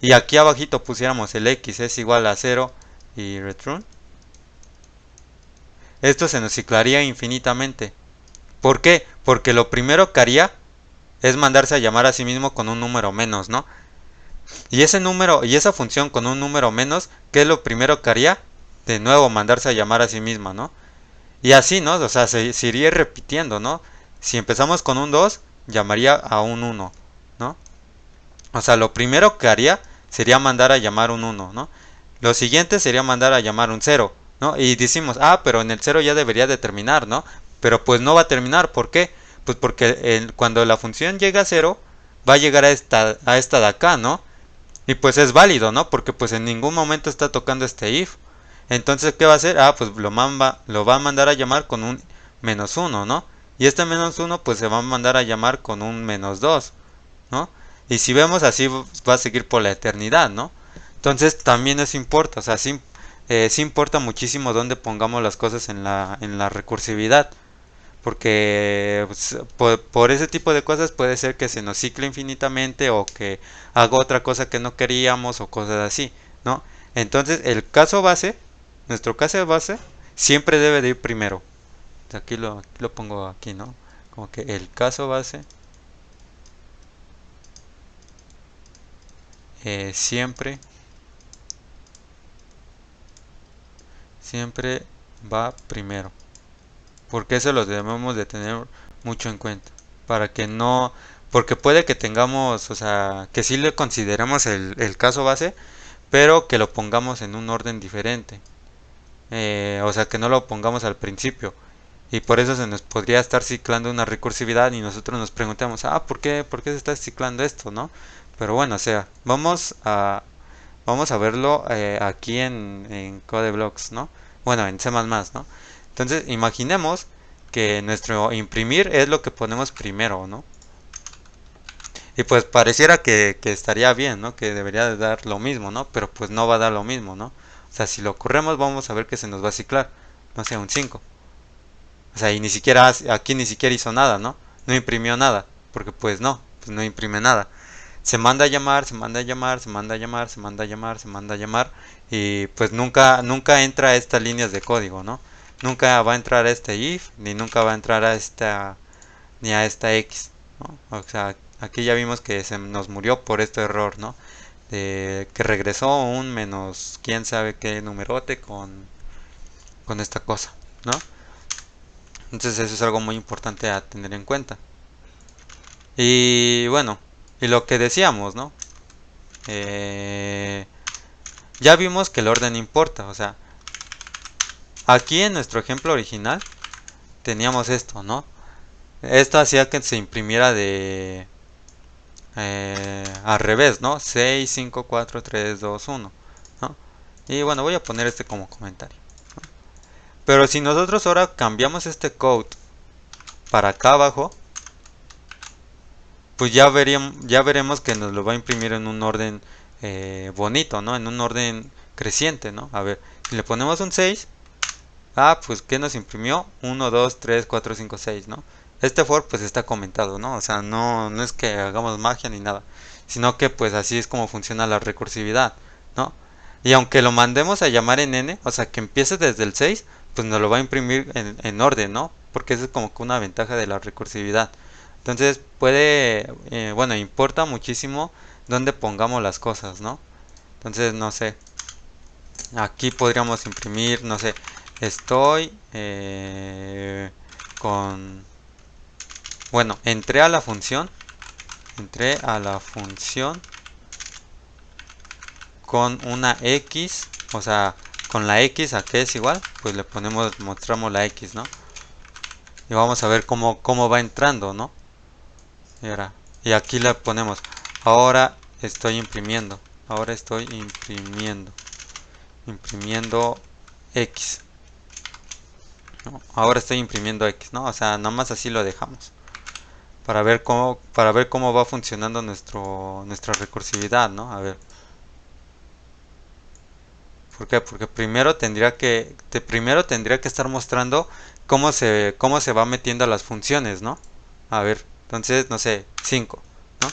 Y aquí abajito pusiéramos el x es igual a 0 y return. Esto se nos ciclaría infinitamente. ¿Por qué? Porque lo primero que haría es mandarse a llamar a sí mismo con un número menos, ¿no? Y ese número y esa función con un número menos, ¿qué es lo primero que haría? De nuevo mandarse a llamar a sí misma, ¿no? Y así, ¿no? O sea, se iría repitiendo, ¿no? Si empezamos con un 2, llamaría a un 1, ¿no? O sea, lo primero que haría sería mandar a llamar un 1, ¿no? Lo siguiente sería mandar a llamar un 0, ¿no? Y decimos, ah, pero en el 0 ya debería de terminar, ¿no? Pero pues no va a terminar, ¿por qué? Pues porque cuando la función llega a 0, va a llegar a esta de acá, ¿no? Y pues es válido, ¿no? Porque pues en ningún momento está tocando este if. Entonces, ¿qué va a hacer? Ah, pues lo va a mandar a llamar con un menos 1, ¿no? Y este menos 1 pues se va a mandar a llamar con un menos 2, ¿no? Y si vemos así va a seguir por la eternidad, ¿no? Entonces también eso importa, o sea, sí importa muchísimo dónde pongamos las cosas en la recursividad. Porque pues, por ese tipo de cosas puede ser que se nos cicle infinitamente o que haga otra cosa que no queríamos o cosas así, ¿no? Entonces el caso base, nuestro caso base, siempre debe de ir primero. Aquí lo pongo aquí, ¿no? Como que el caso base siempre, siempre va primero. Porque eso lo debemos de tener mucho en cuenta. Para que no... Porque puede que tengamos, o sea, que sí le consideremos el caso base, pero que lo pongamos en un orden diferente. O sea, que no lo pongamos al principio. Y por eso se nos podría estar ciclando una recursividad y nosotros nos preguntamos, ah, por qué se está ciclando esto, ¿no? Pero bueno, o sea, vamos a verlo aquí en CodeBlocks, ¿no? Bueno, en C++, ¿no? Entonces, imaginemos que nuestro imprimir es lo que ponemos primero, ¿no? Y pues pareciera que estaría bien, ¿no? Que debería de dar lo mismo, ¿no? Pero pues no va a dar lo mismo, ¿no? O sea, si lo corremos vamos a ver que se nos va a ciclar, no sé, un 5. O sea, y ni siquiera, aquí ni siquiera hizo nada, ¿no? No imprimió nada, porque pues no imprime nada. Se manda a llamar, se manda a llamar, se manda a llamar, se manda a llamar, se manda a llamar, y pues nunca entra a estas líneas de código, ¿no? Nunca va a entrar a este if, ni nunca va a entrar a ni a esta x, ¿no? O sea, aquí ya vimos que se nos murió por este error, ¿no? De que regresó un menos quién sabe qué numerote con esta cosa, ¿no? Entonces eso es algo muy importante a tener en cuenta. Y bueno, y lo que decíamos, ¿no? Eh, ya vimos que el orden importa, o sea, aquí en nuestro ejemplo original teníamos esto, ¿no? Esto hacía que se imprimiera de al revés, ¿no? 6, 5, 4, 3, 2, 1, ¿no? Y bueno, voy a poner este como comentario. Pero si nosotros ahora cambiamos este code para acá abajo, pues ya veremos que nos lo va a imprimir en un orden bonito, ¿no? En un orden creciente, ¿no? A ver, si le ponemos un 6, ah, pues ¿qué nos imprimió? 1, 2, 3, 4, 5, 6, ¿no? Este for pues está comentado, ¿no? O sea, no es que hagamos magia ni nada, sino que pues así es como funciona la recursividad, ¿no? Y aunque lo mandemos a llamar en n, o sea, que empiece desde el 6, pues nos lo va a imprimir en orden, ¿no? Porque eso es como que una ventaja de la recursividad. Entonces bueno, importa muchísimo dónde pongamos las cosas, ¿no? Entonces, no sé, aquí podríamos imprimir, no sé, estoy con, bueno, entré a la función con una x, o sea, con la x a que es igual, pues le mostramos la x, ¿no? Y vamos a ver cómo va entrando, ¿no? Y aquí le ponemos, ahora estoy imprimiendo, imprimiendo X, ¿no? Ahora estoy imprimiendo X, ¿no? O sea, nomás así lo dejamos. Para ver cómo va funcionando nuestra recursividad, ¿no? A ver. ¿Por qué? Porque primero tendría que estar mostrando cómo se va metiendo a las funciones, ¿no? A ver, entonces, no sé, 5, ¿no?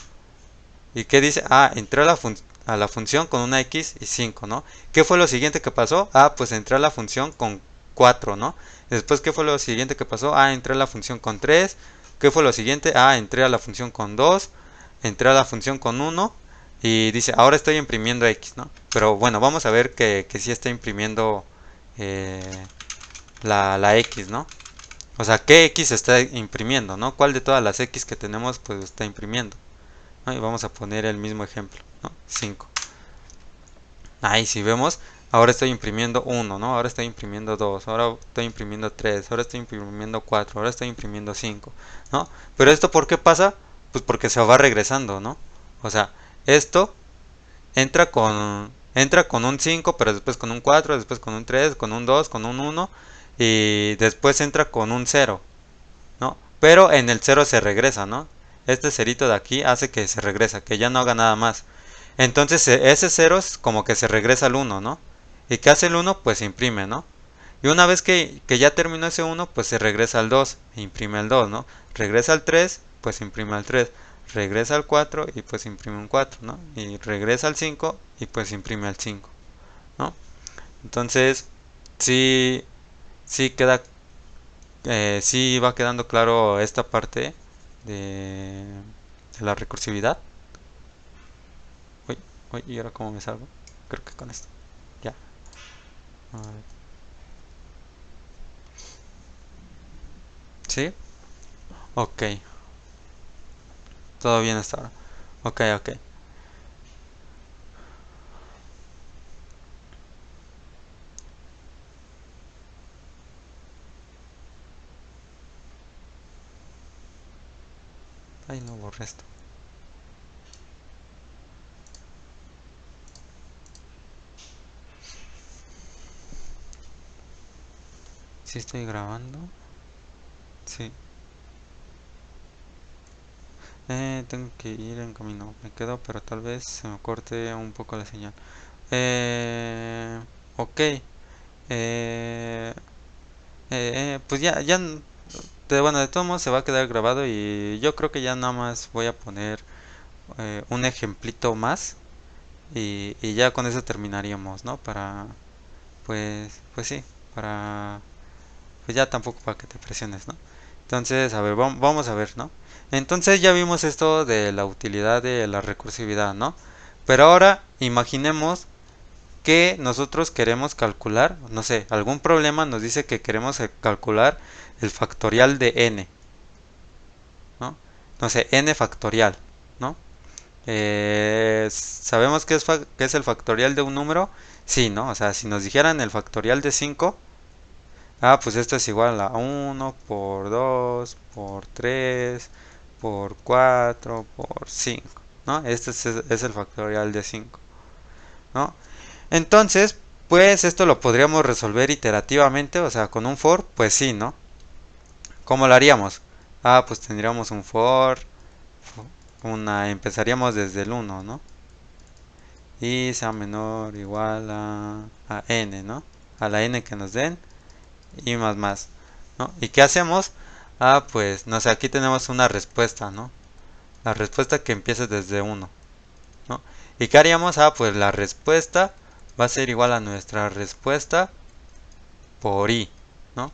¿Y qué dice? Ah, entré a la función con una X y 5, ¿no? ¿Qué fue lo siguiente que pasó? Ah, pues entré a la función con 4, ¿no? Después, ¿qué fue lo siguiente que pasó? Ah, entré a la función con 3. ¿Qué fue lo siguiente? Ah, entré a la función con 2. Entré a la función con 1. Y dice, ahora estoy imprimiendo X, ¿no? Pero bueno, vamos a ver que sí está imprimiendo eh, la X, ¿no? O sea, ¿qué X está imprimiendo, no? ¿Cuál de todas las X que tenemos pues está imprimiendo? ¿No? Y vamos a poner el mismo ejemplo, ¿no? 5. Ahí si vemos, ahora estoy imprimiendo 1, ¿no? Ahora estoy imprimiendo 2, ahora estoy imprimiendo 3, ahora estoy imprimiendo 4, ahora estoy imprimiendo 5, ¿no? Pero esto ¿por qué pasa? Pues porque se va regresando, ¿no? O sea, esto entra con un 5, pero después con un 4, después con un 3, con un 2, con un 1 y después entra con un 0, ¿no? Pero en el 0 se regresa, ¿no? Este cerito de aquí hace que se regresa, que ya no haga nada más. Entonces ese 0 es como que se regresa al 1, ¿no? ¿Y qué hace el 1? Pues se imprime, ¿no? Y una vez que ya terminó ese 1, pues se regresa al 2 e imprime el 2, ¿no? Regresa al 3, pues imprime al 3. Regresa al 4 y pues imprime un 4, ¿no? Y regresa al 5 y pues imprime al 5, ¿no? Entonces, sí, sí queda, sí va quedando claro esta parte de, de la recursividad. Uy, uy, ¿y ahora cómo me salgo? Creo que con esto. Ya. A ver. ¿Sí? Ok. Todo bien hasta ahora. Ok, ok. Ay, no borré esto. ¿Sí estoy grabando? Sí. Tengo que ir en camino. Me quedo, pero tal vez se me corte un poco la señal. Ok. Pues bueno, de todos modos se va a quedar grabado y yo creo que ya nada más voy a poner un ejemplito más y ya con eso terminaríamos, ¿no? Pues sí, para, pues ya tampoco para que te presiones, ¿no? Entonces, a ver, vamos a ver, ¿no? Entonces ya vimos esto de la utilidad de la recursividad, ¿no? Pero ahora imaginemos que nosotros queremos calcular, no sé, algún problema nos dice que queremos calcular el factorial de n, ¿no? No sé, n factorial, ¿no? ¿Sabemos qué es el factorial de un número? Sí, ¿no? O sea, si nos dijeran el factorial de 5, ah, pues esto es igual a 1 por 2 por 3 por 4 por 5, ¿no? Es el factorial de 5, ¿no? Entonces, pues esto lo podríamos resolver iterativamente, o sea, con un for, pues sí, ¿no? ¿Cómo lo haríamos? Ah, pues tendríamos un for, empezaríamos desde el 1, ¿no? Y sea menor o igual a n, ¿no? A la n que nos den y más, ¿no? ¿Y qué hacemos? Ah, pues, no sé, aquí tenemos una respuesta, ¿no? La respuesta que empieza desde 1, ¿no? ¿Y qué haríamos? Ah, pues la respuesta va a ser igual a nuestra respuesta por i, ¿no?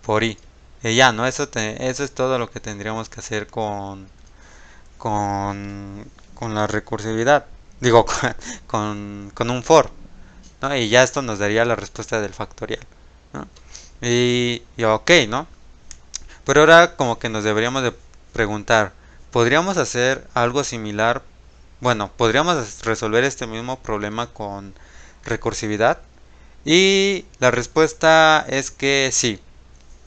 Por i. Y ya, ¿no? Eso es todo lo que tendríamos que hacer con la recursividad. Digo, con un for, ¿no? Y ya esto nos daría la respuesta del factorial, ¿no? Y ok, ¿no? Pero ahora como que nos deberíamos de preguntar, ¿podríamos hacer algo similar? Bueno, ¿podríamos resolver este mismo problema con recursividad? Y la respuesta es que sí.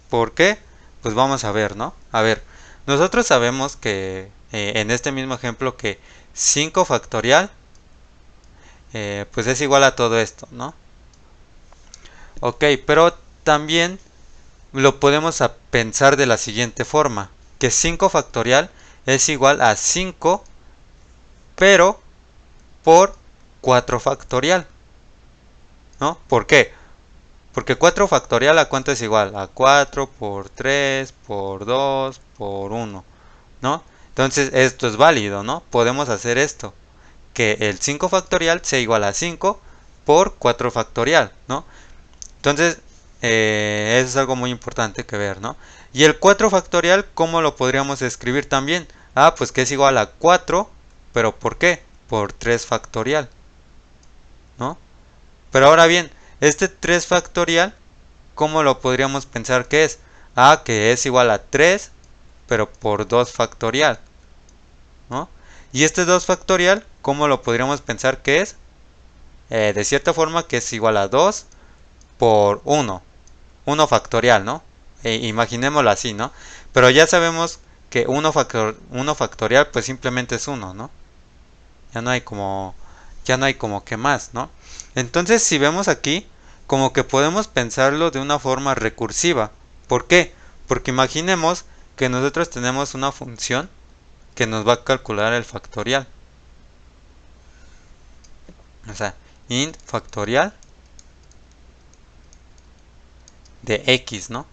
¿Por qué? Pues vamos a ver, ¿no? A ver, nosotros sabemos que en este mismo ejemplo que 5 factorial pues es igual a todo esto, ¿no? Ok, pero también lo podemos pensar de la siguiente forma, que 5 factorial es igual a 5, pero por 4 factorial, ¿no? ¿Por qué? Porque 4 factorial a cuánto es igual? A 4 por 3 por 2 por 1, ¿no? Entonces esto es válido, ¿no? Podemos hacer esto, que el 5 factorial sea igual a 5 por 4 factorial, ¿no? Entonces, eso es algo muy importante que ver, ¿no? Y el 4 factorial, ¿cómo lo podríamos escribir también? Ah, pues que es igual a 4, pero ¿por qué? Por 3 factorial, ¿no? Pero ahora bien, este 3 factorial, ¿cómo lo podríamos pensar que es? Ah, que es igual a 3, pero por 2 factorial, ¿no? Y este 2 factorial, ¿cómo lo podríamos pensar que es? De cierta forma que es igual a 2 por 1 factorial, ¿no? Imaginémoslo así, ¿no? Pero ya sabemos que 1 factorial pues simplemente es 1, ¿no? Ya no hay como, ya no hay como que más, ¿no? Entonces si vemos aquí, como que podemos pensarlo de una forma recursiva. ¿Por qué? Porque imaginemos que nosotros tenemos una función que nos va a calcular el factorial. O sea, int factorial de x, ¿no?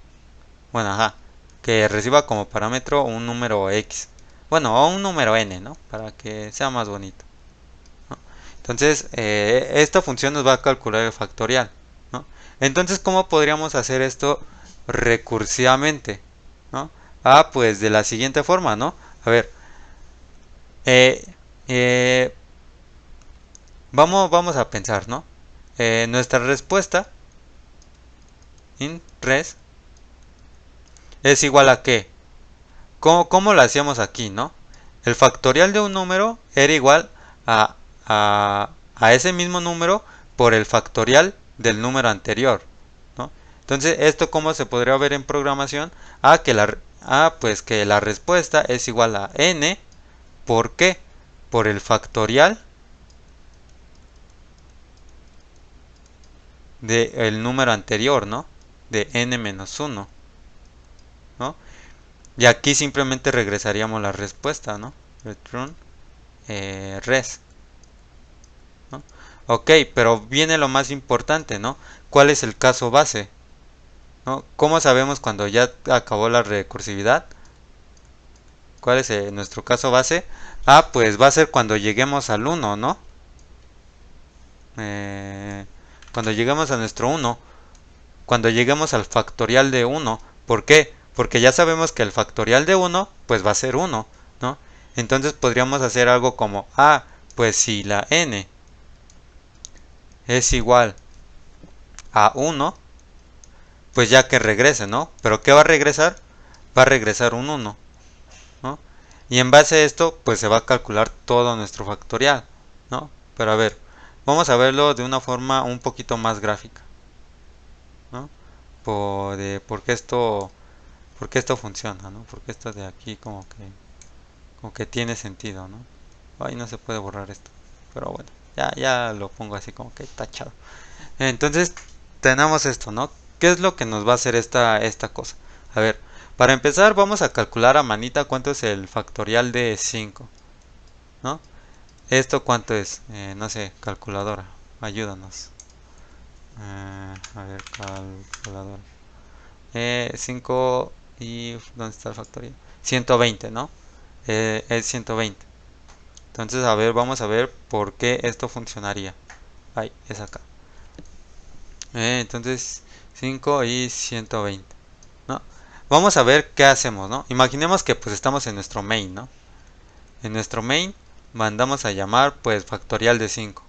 Bueno, ajá, que reciba como parámetro un número x. Bueno, o un número n, ¿no? Para que sea más bonito, ¿no? Entonces, esta función nos va a calcular el factorial, ¿no? Entonces, ¿cómo podríamos hacer esto recursivamente, ¿no? Ah, pues de la siguiente forma, ¿no? A ver, eh, eh, vamos a pensar, ¿no? Nuestra respuesta in res es igual a qué. ¿Cómo lo hacíamos aquí, no? El factorial de un número era igual a, a ese mismo número por el factorial del número anterior, ¿no? Entonces, ¿esto cómo se podría ver en programación? Pues que la respuesta es igual a n. ¿Por qué? Por el factorial del número anterior, ¿no? De n menos 1, ¿no? Y aquí simplemente regresaríamos la respuesta, ¿no? Return res, ¿no? Ok, pero viene lo más importante, ¿no? ¿Cuál es el caso base? ¿No? ¿Cómo sabemos cuando ya acabó la recursividad? ¿Cuál es nuestro caso base? Ah, pues va a ser cuando lleguemos al 1, ¿no? Cuando lleguemos a nuestro 1, cuando lleguemos al factorial de 1. ¿Por qué? Porque ya sabemos que el factorial de 1 pues va a ser 1, ¿no? Entonces podríamos hacer algo como, pues si la n es igual a 1, pues ya que regrese, ¿no? Pero ¿qué va a regresar? Va a regresar un 1, ¿no? Y en base a esto, pues se va a calcular todo nuestro factorial, ¿no? Pero a ver, vamos a verlo de una forma un poquito más gráfica, ¿no? Por qué esto funciona, ¿no? Porque esto de aquí como que tiene sentido, ¿no? Ay, no se puede borrar esto. Pero bueno, ya lo pongo así como que tachado. Entonces, tenemos esto, ¿no? ¿Qué es lo que nos va a hacer esta cosa? A ver, para empezar vamos a calcular a manita cuánto es el factorial de 5, ¿no? ¿Esto cuánto es? No sé, calculadora, ayúdanos. A ver, calculadora. 5 y... ¿Dónde está el factorial? 120, ¿no? Es 120. Entonces, a ver, vamos a ver por qué esto funcionaría. Ahí, es acá. Entonces, 5 y 120, ¿no? Vamos a ver qué hacemos, ¿no? Imaginemos que pues estamos en nuestro main, ¿no? En nuestro main mandamos a llamar pues factorial de 5.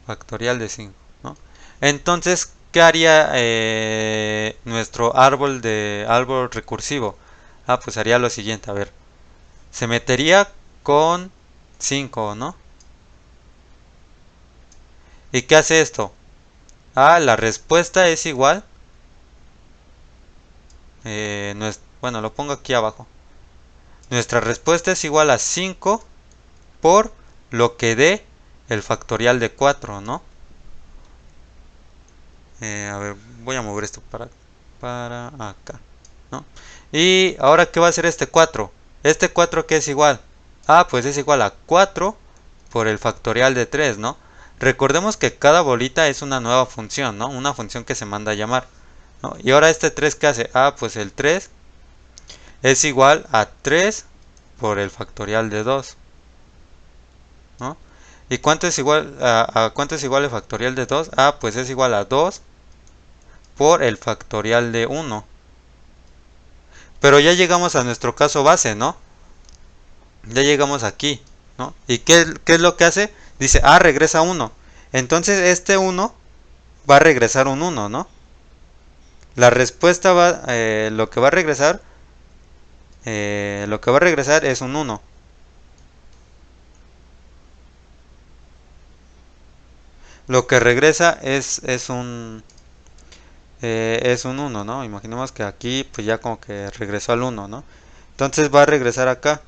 Factorial de 5, ¿no? Entonces, ¿qué haría nuestro árbol recursivo? Pues haría lo siguiente, a ver. Se metería con 5, ¿no? ¿Y qué hace esto? La respuesta es igual. Bueno, lo pongo aquí abajo. Nuestra respuesta es igual a 5 por lo que dé el factorial de 4, ¿no? A ver, voy a mover esto para acá, ¿no? Y ahora, ¿qué va a hacer este 4? ¿Este 4 qué es igual? Ah, pues es igual a 4 por el factorial de 3, ¿no? Recordemos que cada bolita es una nueva función, ¿no? Una función que se manda a llamar, ¿no? Y ahora este 3, ¿qué hace? Ah, pues el 3 es igual a 3 por el factorial de 2, ¿no? ¿Y cuánto es igual a cuánto es igual el factorial de 2? Ah, pues es igual a 2 por el factorial de 1. Pero ya llegamos a nuestro caso base, ¿no? Ya llegamos aquí, ¿no? ¿Y qué es lo que hace? Dice, ah, regresa 1. Entonces este 1 va a regresar un 1, ¿no? La respuesta va, lo que va a regresar es un 1. Lo que regresa es un 1, ¿no? Imaginemos que aquí pues ya como que regresó al 1, ¿no? Entonces va a regresar acá.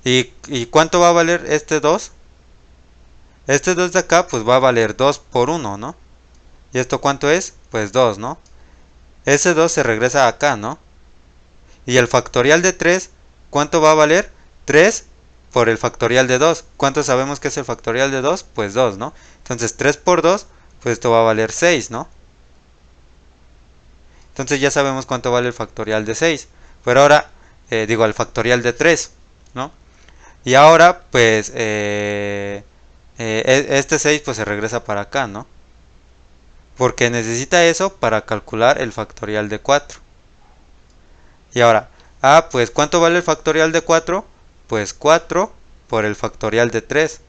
¿Y cuánto va a valer este 2? Este 2 de acá pues va a valer 2 por 1, ¿no? ¿Y esto cuánto es? Pues 2, ¿no? Ese 2 se regresa acá, ¿no? Y el factorial de 3, ¿cuánto va a valer? 3 por el factorial de 2. ¿Cuánto sabemos que es el factorial de 2? Pues 2, ¿no? Entonces 3 por 2, pues esto va a valer 6, ¿no? Entonces ya sabemos cuánto vale el factorial de 6. Pero ahora, digo, el factorial de 3, ¿no? Y ahora, pues, este 6 pues se regresa para acá, ¿no? Porque necesita eso para calcular el factorial de 4. Y ahora, ah, pues ¿cuánto vale el factorial de 4? Pues 4 por el factorial de 3.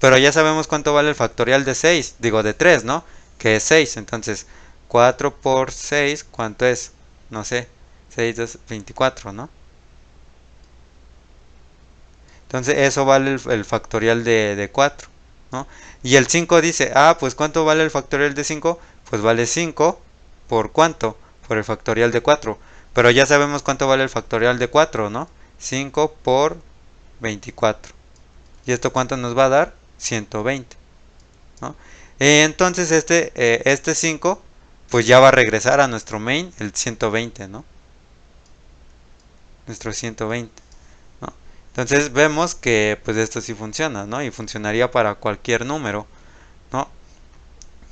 Pero ya sabemos cuánto vale el factorial de 6, digo de 3, ¿no? Que es 6. Entonces, 4 por 6, ¿cuánto es? No sé, 6 es 24, ¿no? Entonces eso vale el factorial de 4, ¿no? Y el 5 dice, ah, pues ¿cuánto vale el factorial de 5? Pues vale 5 por ¿cuánto? Por el factorial de 4. Pero ya sabemos cuánto vale el factorial de 4, ¿no? 5 por 24. ¿Y esto cuánto nos va a dar? 120, ¿no? Entonces este 5 pues ya va a regresar a nuestro main el 120, ¿no? Nuestro 120. ¿No? Entonces vemos que pues esto sí funciona, ¿no? Y funcionaría para cualquier número, ¿no?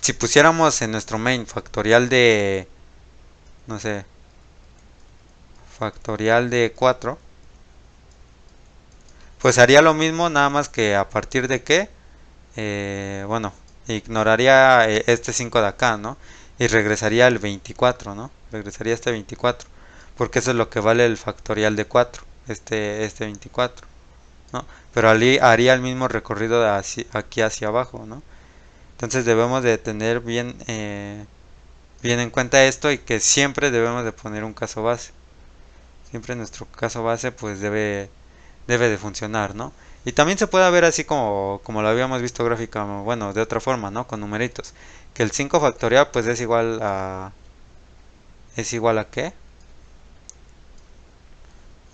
Si pusiéramos en nuestro main factorial de, no sé, factorial de 4, pues haría lo mismo, nada más que a partir de qué, bueno, ignoraría este 5 de acá, ¿no? Y regresaría al 24, ¿no? Regresaría a este 24, porque eso es lo que vale el factorial de 4, este 24. ¿No? Pero haría el mismo recorrido de aquí hacia abajo, ¿no? Entonces debemos de tener bien en cuenta esto y que siempre debemos de poner un caso base. Siempre nuestro caso base pues debe de funcionar, ¿no? Y también se puede ver así como lo habíamos visto gráfica, bueno, de otra forma, ¿no? Con numeritos. Que el 5 factorial pues es igual a... ¿Es igual a qué?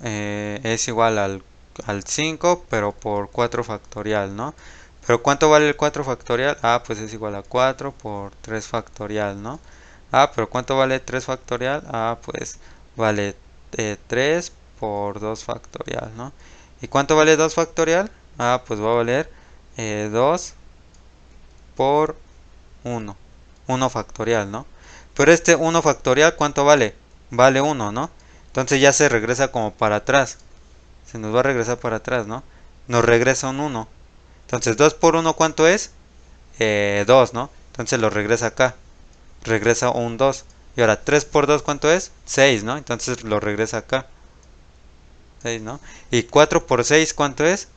Es igual al 5 pero por 4 factorial, ¿no? Pero ¿cuánto vale el 4 factorial? Ah, pues es igual a 4 por 3 factorial, ¿no? Ah, pero ¿cuánto vale 3 factorial? Ah, pues vale 3 por 2 factorial, ¿no? ¿Y cuánto vale 2 factorial? Ah, pues va a valer 2 por 1. 1 factorial, ¿no? Pero este 1 factorial, ¿cuánto vale? Vale 1, ¿no? Entonces ya se regresa como para atrás. Se nos va a regresar para atrás, ¿no? Nos regresa un 1. Entonces 2 por 1, ¿cuánto es? 2, ¿no? Entonces lo regresa acá. Regresa un 2. Y ahora 3 por 2, ¿cuánto es? 6, ¿no? Entonces lo regresa acá. 6, ¿no? Y 4 por 6, ¿cuánto es?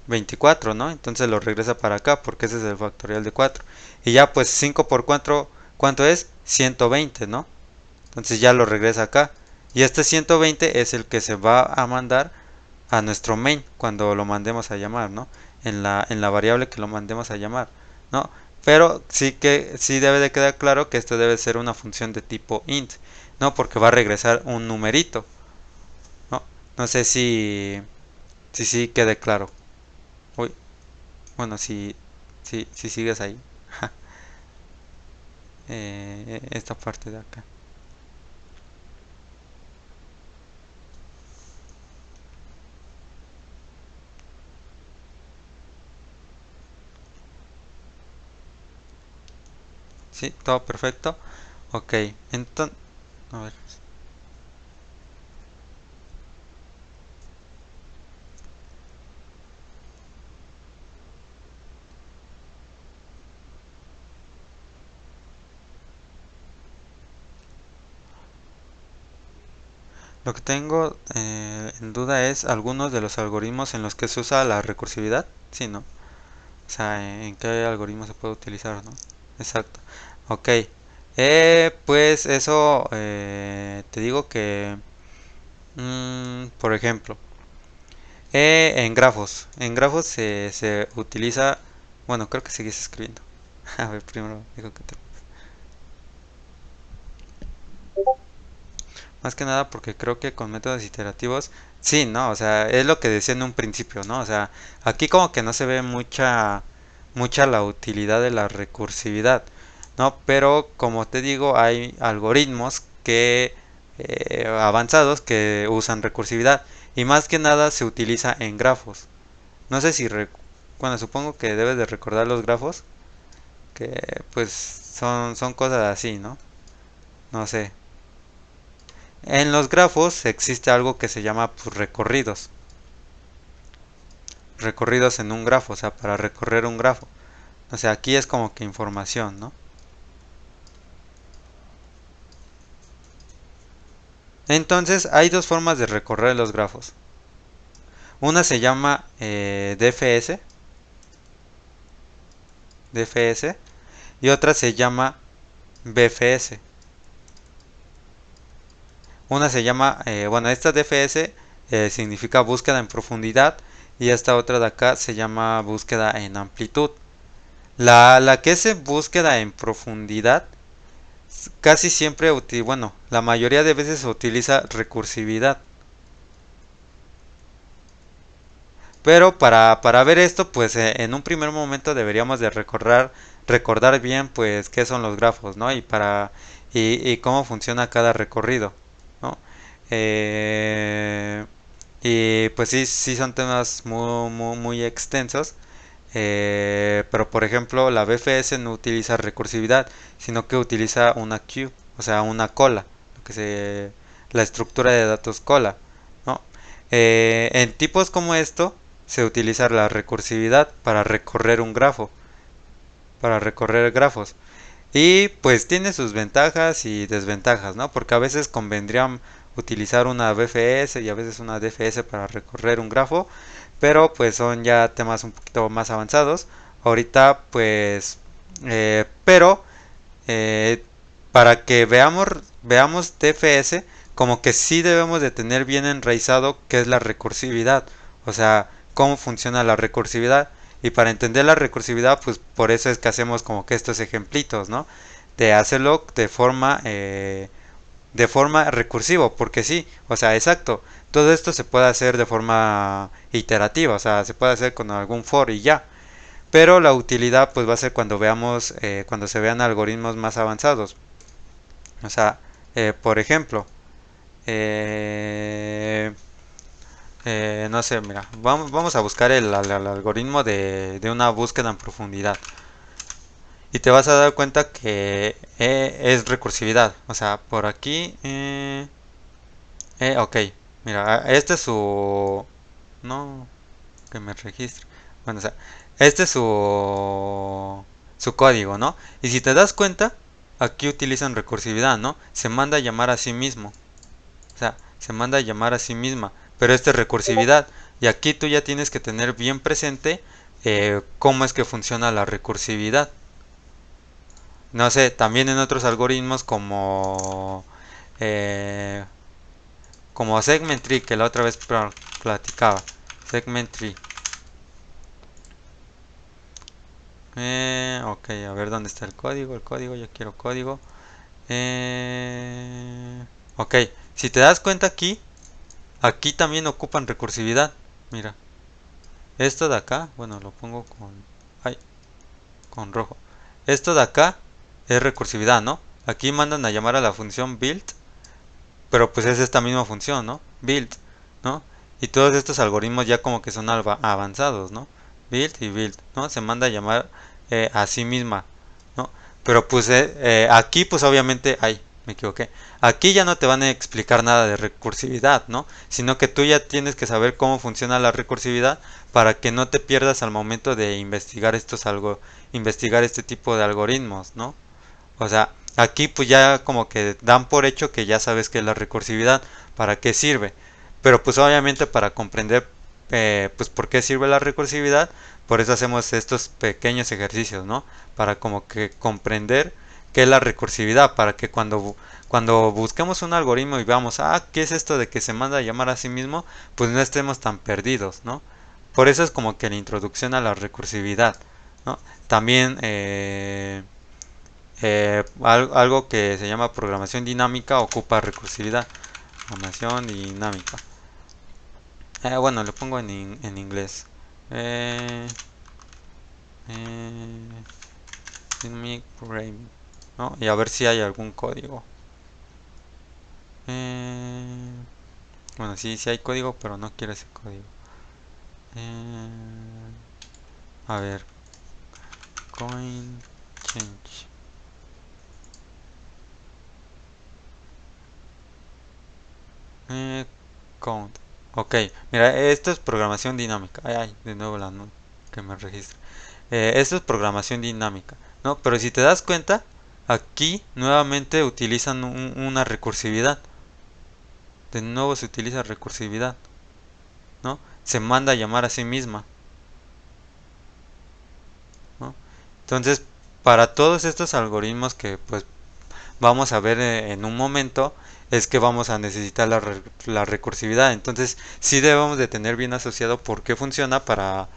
24, ¿no? Entonces lo regresa para acá porque ese es el factorial de 4. Y ya pues 5 por 4, ¿cuánto es? 120, ¿no? Entonces ya lo regresa acá. Y este 120 es el que se va a mandar a nuestro main cuando lo mandemos a llamar, ¿no? En la variable que lo mandemos a llamar, ¿no? Pero sí debe de quedar claro que esto debe ser una función de tipo int, ¿no? Porque va a regresar un numerito, ¿no? No sé si quede claro. Uy, Bueno, si sigues ahí. Esta parte de acá. Sí, todo perfecto. Ok, entonces, a ver. Lo que tengo en duda es algunos de los algoritmos en los que se usa la recursividad. Sí, ¿no? O sea, en qué algoritmo se puede utilizar, ¿no? Exacto. Ok. Pues eso, te digo que, por ejemplo, en grafos se utiliza, bueno, creo que sigues escribiendo. A ver, primero digo que te... Más que nada porque creo que con métodos iterativos, sí, ¿no? O sea, es lo que decía en un principio, ¿no? O sea, aquí como que no se ve mucha la utilidad de la recursividad, ¿no? Pero como te digo, hay algoritmos que avanzados que usan recursividad y más que nada se utiliza en grafos. No sé si, bueno, supongo que debes de recordar los grafos, que pues son cosas así, ¿no? No sé. En los grafos existe algo que se llama pues, recorridos. Recorridos en un grafo, o sea, para recorrer un grafo. O sea, aquí es como que información, ¿no? Entonces, hay dos formas de recorrer los grafos. Una se llama DFS, y otra se llama BFS. Una se llama, bueno, esta DFS significa búsqueda en profundidad y esta otra de acá se llama búsqueda en amplitud. La que es búsqueda en profundidad casi siempre, bueno, la mayoría de veces se utiliza recursividad. Pero para ver esto, pues en un primer momento deberíamos de recordar bien pues qué son los grafos, ¿no? Y cómo funciona cada recorrido, ¿no? Eh, y pues sí son temas muy extensos. Pero por ejemplo, la BFS no utiliza recursividad, sino que utiliza una queue, o sea, una cola, la estructura de datos cola, ¿no? En tipos como esto se utiliza la recursividad para recorrer un grafo, para recorrer grafos. Y pues tiene sus ventajas y desventajas, ¿no? Porque a veces convendría utilizar una BFS y a veces una DFS para recorrer un grafo, pero pues son ya temas un poquito más avanzados. Ahorita pues, pero eh, para que veamos DFS, como que sí debemos de tener bien enraizado qué es la recursividad, o sea, cómo funciona la recursividad. Y para entender la recursividad, pues por eso es que hacemos como que estos ejemplitos, ¿no? De hacerlo de forma recursivo, porque sí, o sea, exacto, todo esto se puede hacer de forma iterativa, o sea, se puede hacer con algún for y ya, pero la utilidad pues va a ser cuando veamos, cuando se vean algoritmos más avanzados, o sea, por ejemplo, eh, no sé, mira, vamos a buscar el algoritmo de una búsqueda en profundidad. Y te vas a dar cuenta que es recursividad. O sea, por aquí ok, mira, este es su... No, que me registre. Bueno, o sea, este es su código, ¿no? Y si te das cuenta, aquí utilizan recursividad, ¿no? Se manda a llamar a sí mismo. O sea, se manda a llamar a sí misma. Pero esto es recursividad. Y aquí tú ya tienes que tener bien presente cómo es que funciona la recursividad. No sé, también en otros algoritmos eh, como segment tree que la otra vez platicaba. Segment tree. Ok, a ver dónde está el código. El código, yo quiero código. Ok, si te das cuenta aquí también ocupan recursividad. Mira, Esto de acá, bueno, lo pongo ay, con rojo. Esto de acá es recursividad, ¿no? Aquí mandan a llamar a la función build, pero pues es esta misma función, ¿no? Build, ¿no? Y todos estos algoritmos ya como que son avanzados, ¿no? Build y build, ¿no? Se manda a llamar a sí misma, ¿no? Pero pues aquí pues obviamente, ay, me equivoqué. Aquí ya no te van a explicar nada de recursividad, ¿no? Sino que tú ya tienes que saber cómo funciona la recursividad para que no te pierdas al momento de investigar este tipo de algoritmos, ¿no? O sea, aquí pues ya como que dan por hecho que ya sabes qué es la recursividad, para qué sirve. Pero pues obviamente para comprender pues por qué sirve la recursividad, por eso hacemos estos pequeños ejercicios, ¿no? Para como que comprender qué es la recursividad, para que cuando busquemos un algoritmo y veamos, ¿qué es esto de que se manda a llamar a sí mismo? Pues no estemos tan perdidos, ¿no? Por eso es como que la introducción a la recursividad, ¿no? También algo que se llama programación dinámica ocupa recursividad. Programación dinámica. Bueno, lo pongo en inglés. Eh, eh, Dynamic Programming, ¿no? Y a ver si hay algún código. Eh, bueno, sí hay código, pero no quiero ese código. Eh, a ver, coin change. Eh, count. Ok, mira, esto es programación dinámica. Ay, de nuevo la no, que me registre. Esto es programación dinámica, ¿no? Pero si te das cuenta, aquí nuevamente utilizan una recursividad. De nuevo se utiliza recursividad, ¿no? Se manda a llamar a sí misma, ¿no? Entonces, para todos estos algoritmos que pues vamos a ver en un momento, es que vamos a necesitar la recursividad. Entonces, sí debemos de tener bien asociado por qué funciona para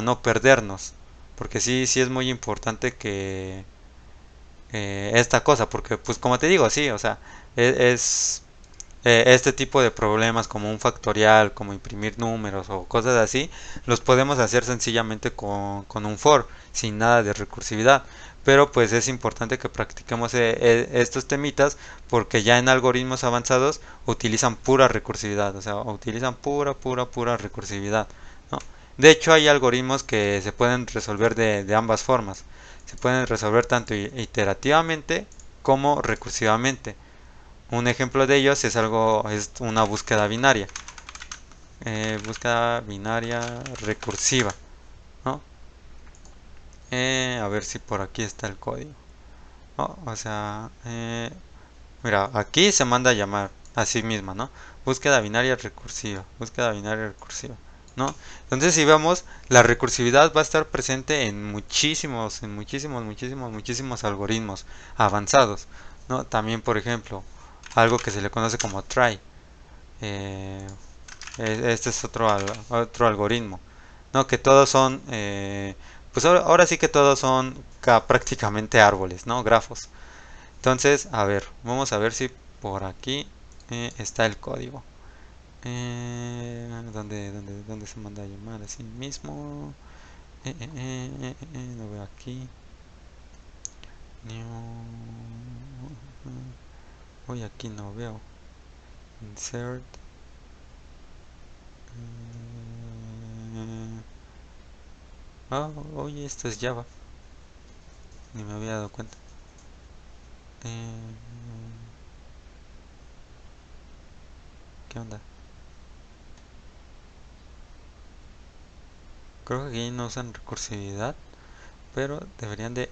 no perdernos. Porque sí es muy importante que esta cosa, porque pues como te digo, sí, o sea, es este tipo de problemas como un factorial, como imprimir números o cosas así, los podemos hacer sencillamente con un for, sin nada de recursividad. Pero pues es importante que practiquemos estos temitas porque ya en algoritmos avanzados utilizan pura recursividad, o sea, utilizan pura recursividad, ¿no? De hecho hay algoritmos que se pueden resolver de ambas formas. Se pueden resolver tanto iterativamente como recursivamente. Un ejemplo de ellos es una búsqueda binaria. Búsqueda binaria recursiva, ¿no? A ver si por aquí está el código. O sea, mira, aquí se manda a llamar a sí misma, ¿no? Búsqueda binaria recursiva, ¿no? Entonces, si vemos, la recursividad va a estar presente muchísimos algoritmos avanzados, ¿no? También, por ejemplo, algo que se le conoce como try. Eh, este es otro algoritmo, ¿no? Que todos son, pues ahora sí que todos son prácticamente árboles, ¿no? Grafos. Entonces, a ver, vamos a ver si por aquí está el código. ¿Dónde se manda a llamar así mismo? Lo veo aquí. Uy, aquí no veo. Insert. Oye, esto es Java. Ni me había dado cuenta. Eh, ¿Qué onda? Creo que aquí no usan recursividad, pero deberían de,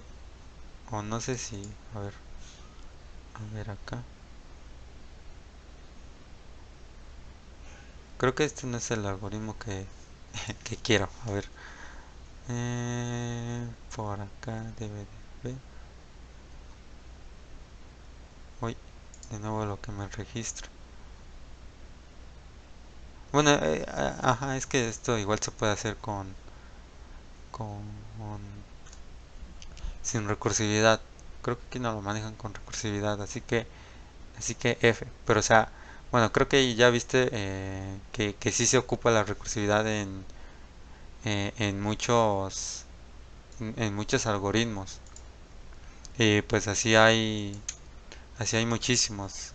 o no sé si, a ver acá. Creo que este no es el algoritmo que quiero. A ver, por acá debe de ver. Uy, de nuevo lo que me registra. Bueno, ajá, es que esto igual se puede hacer con sin recursividad. Creo que aquí no lo manejan con recursividad, así que F. Pero o sea, bueno, creo que ya viste que sí se ocupa la recursividad en muchos algoritmos. Y pues así hay muchísimos.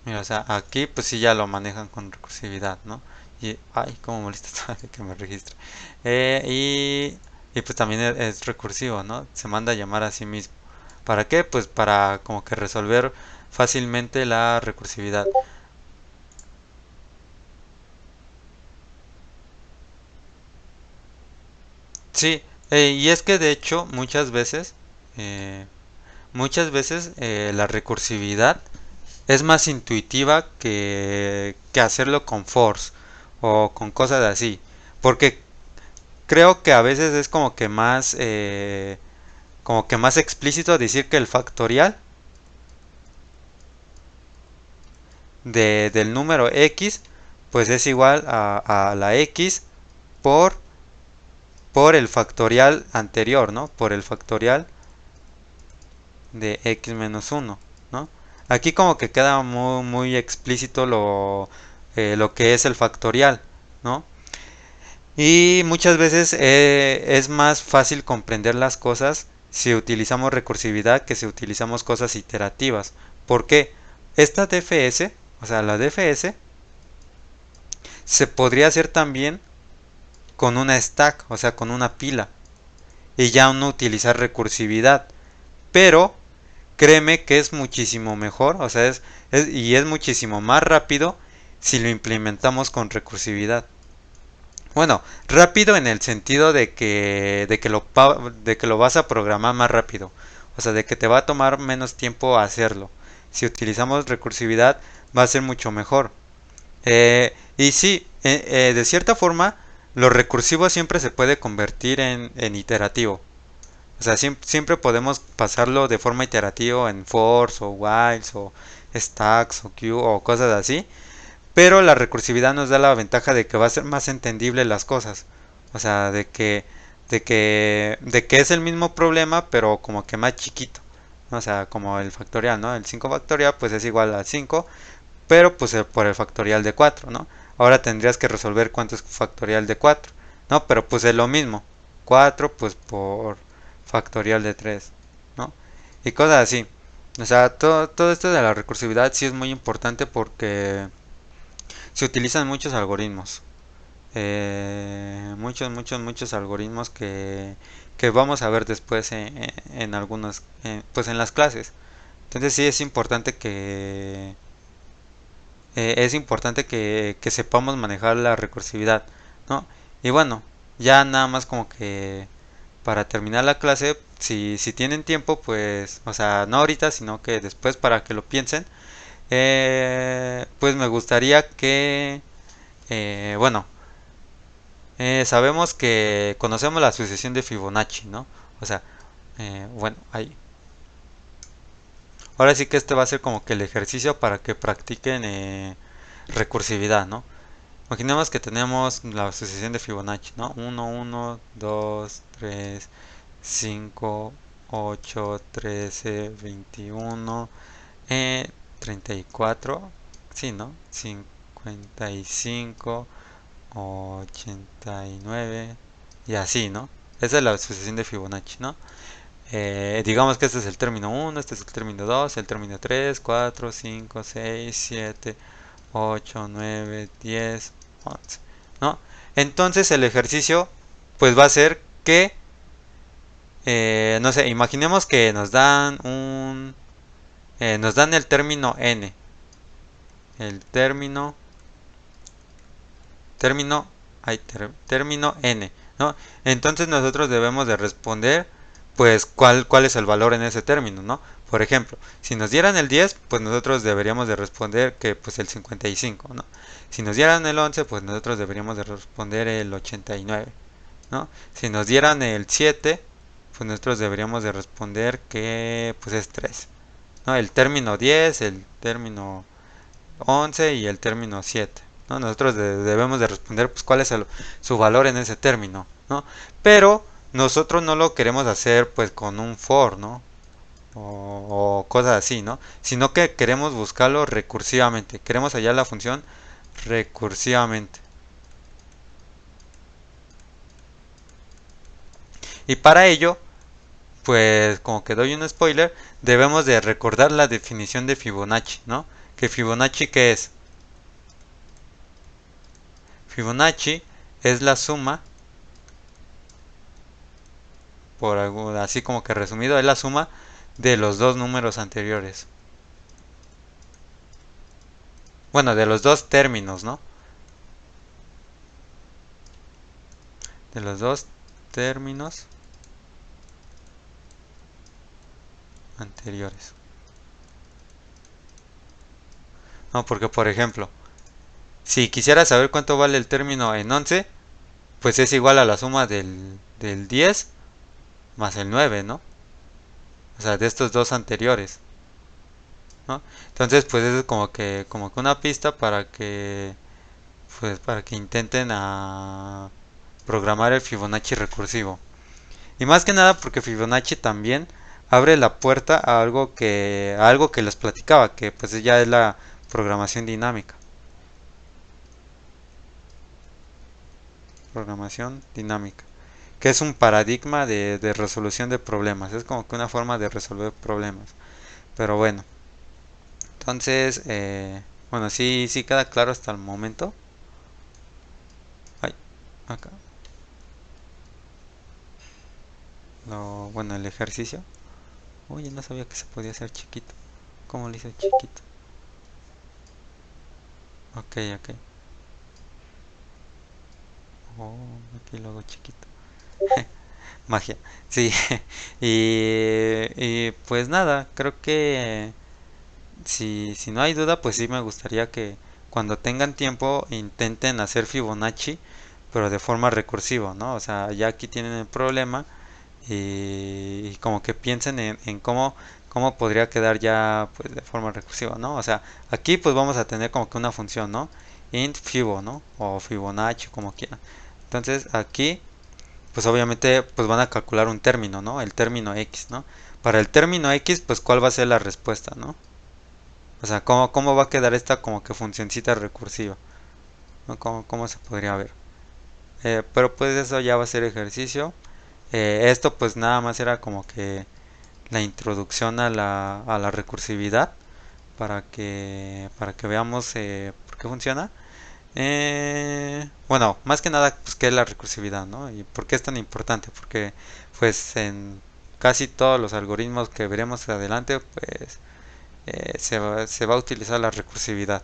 Mira, o sea, aquí pues sí ya lo manejan con recursividad, ¿no? Y, ay, cómo molesta de que me registre. Y pues también es recursivo, ¿no? Se manda a llamar a sí mismo. ¿Para qué? Pues para como que resolver fácilmente la recursividad. Sí, y es que de hecho eh, muchas veces la recursividad es más intuitiva que hacerlo con force o con cosas así. Porque creo que a veces es como que más explícito decir que el factorial del número x pues es igual a la x por, por el factorial anterior, ¿no? Por el factorial de x menos uno, ¿no? Aquí como que queda muy explícito lo que es el factorial, ¿no? Y muchas veces es más fácil comprender las cosas si utilizamos recursividad que si utilizamos cosas iterativas. ¿Por qué? Esta DFS, o sea, la DFS, se podría hacer también con una stack, o sea, con una pila, y ya no utilizar recursividad. Pero créeme que es muchísimo mejor, o sea, y es muchísimo más rápido si lo implementamos con recursividad. Bueno, rápido en el sentido de que lo vas a programar más rápido. O sea, de que te va a tomar menos tiempo hacerlo. Si utilizamos recursividad va a ser mucho mejor. Y sí, de cierta forma, lo recursivo siempre se puede convertir en iterativo. O sea, siempre podemos pasarlo de forma iterativa en for's o whiles o stacks o queue o cosas así. Pero la recursividad nos da la ventaja de que va a ser más entendible las cosas. O sea, de que es el mismo problema, pero como que más chiquito. ¿No? O sea, como el factorial, ¿no? El 5 factorial pues es igual a 5, pero pues por el factorial de 4, ¿no? Ahora tendrías que resolver cuánto es factorial de 4, ¿no? Pero pues es lo mismo. 4 pues por factorial de 3, ¿no? Y cosas así. O sea, todo esto de la recursividad sí es muy importante porque se utilizan muchos algoritmos. Muchos algoritmos que vamos a ver después en algunos, pues en las clases. Entonces sí es importante que sepamos manejar la recursividad, ¿no? Y bueno, ya nada más como que para terminar la clase, si tienen tiempo, pues, o sea, no ahorita, sino que después para que lo piensen, pues me gustaría bueno, sabemos que conocemos la sucesión de Fibonacci, ¿no? O sea, bueno, ahí. Ahora sí que este va a ser como que el ejercicio para que practiquen recursividad, ¿no? Imaginemos que tenemos la sucesión de Fibonacci, ¿no? 1, 2, 3, 5, 8, 13, 21, 34, sí, ¿no? 55, 89 y así, ¿no? Esa es la sucesión de Fibonacci, ¿no? Digamos que este es el término 1, este es el término 2, el término 3, 4, 5, 6, 7, 8, 9, 10, 11, ¿no? Entonces el ejercicio pues va a ser que, no sé, imaginemos que nos dan el término n, el término, término n, ¿no? Entonces nosotros debemos de responder, pues, cuál es el valor en ese término, ¿no? Por ejemplo, si nos dieran el 10, pues nosotros deberíamos de responder que, pues, el 55, ¿no? Si nos dieran el 11, pues nosotros deberíamos de responder el 89, ¿no? Si nos dieran el 7, pues nosotros deberíamos de responder que, pues, es 3, ¿no? El término 10, el término 11 y el término 7, ¿no? Nosotros debemos de responder pues cuál es su valor en ese término, ¿no? Pero nosotros no lo queremos hacer pues con un for, ¿no? o cosas así, ¿no? Sino que queremos buscarlo recursivamente. Queremos hallar la función recursivamente. Y para ello, pues como que doy un spoiler, debemos de recordar la definición de Fibonacci, ¿no? Que Fibonacci, ¿qué es? Fibonacci es la suma, por algo, así como que resumido, es la suma de los dos números anteriores. Bueno, de los dos términos, ¿no? De los dos términos anteriores. No, porque por ejemplo, si quisiera saber cuánto vale el término en 11, pues es igual a la suma del 10 más el 9, ¿no? O sea, de estos dos anteriores, ¿no? Entonces, pues eso es como que una pista para que intenten a programar el Fibonacci recursivo. Y más que nada porque Fibonacci también abre la puerta a algo que les platicaba, que pues ya es la programación dinámica. Programación dinámica, que es un paradigma de resolución de problemas. Es como que una forma de resolver problemas. Pero bueno, entonces, bueno, sí, sí queda claro hasta el momento. Ay, acá. Bueno, el ejercicio. Uy, no sabía que se podía hacer chiquito. ¿Cómo lo hice chiquito? Ok, ok. Oh, aquí lo hago chiquito. Magia. Sí. Y pues nada, creo que si no hay duda, pues sí me gustaría que cuando tengan tiempo intenten hacer Fibonacci, pero de forma recursiva, ¿no? O sea, ya aquí tienen el problema y como que piensen en cómo podría quedar ya pues de forma recursiva, ¿no? O sea, aquí pues vamos a tener como que una función, ¿no? Int Fibo, ¿no? O Fibonacci, como quieran. Entonces aquí pues obviamente pues van a calcular un término, ¿no? El término X, ¿no? Para el término X, pues cuál va a ser la respuesta, ¿no? O sea, cómo va a quedar esta como que funcioncita recursiva, ¿no? Cómo se podría ver. Pero pues eso ya va a ser ejercicio. Esto pues nada más era como que la introducción a la recursividad para que veamos por qué funciona. Bueno, más que nada, pues qué es la recursividad, ¿no? Y por qué es tan importante, porque pues en casi todos los algoritmos que veremos adelante, pues se va a utilizar la recursividad.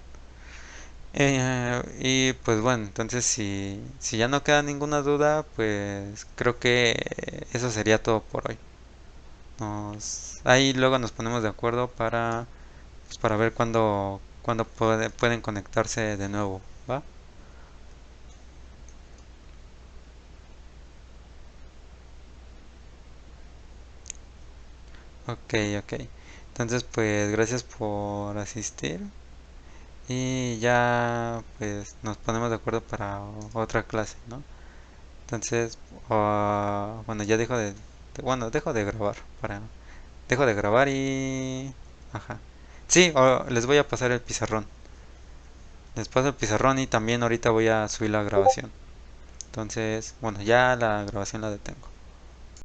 Y pues bueno, entonces si ya no queda ninguna duda, pues creo que eso sería todo por hoy. Ahí luego nos ponemos de acuerdo pues, para ver cuándo pueden conectarse de nuevo, ¿va? Ok, ok. Entonces, pues gracias por asistir y ya pues nos ponemos de acuerdo para otra clase, ¿no? Entonces, bueno, ya bueno, dejo de grabar y ajá. Sí, les voy a pasar el pizarrón. Les paso el pizarrón y también ahorita voy a subir la grabación. Entonces, bueno, ya la grabación la detengo.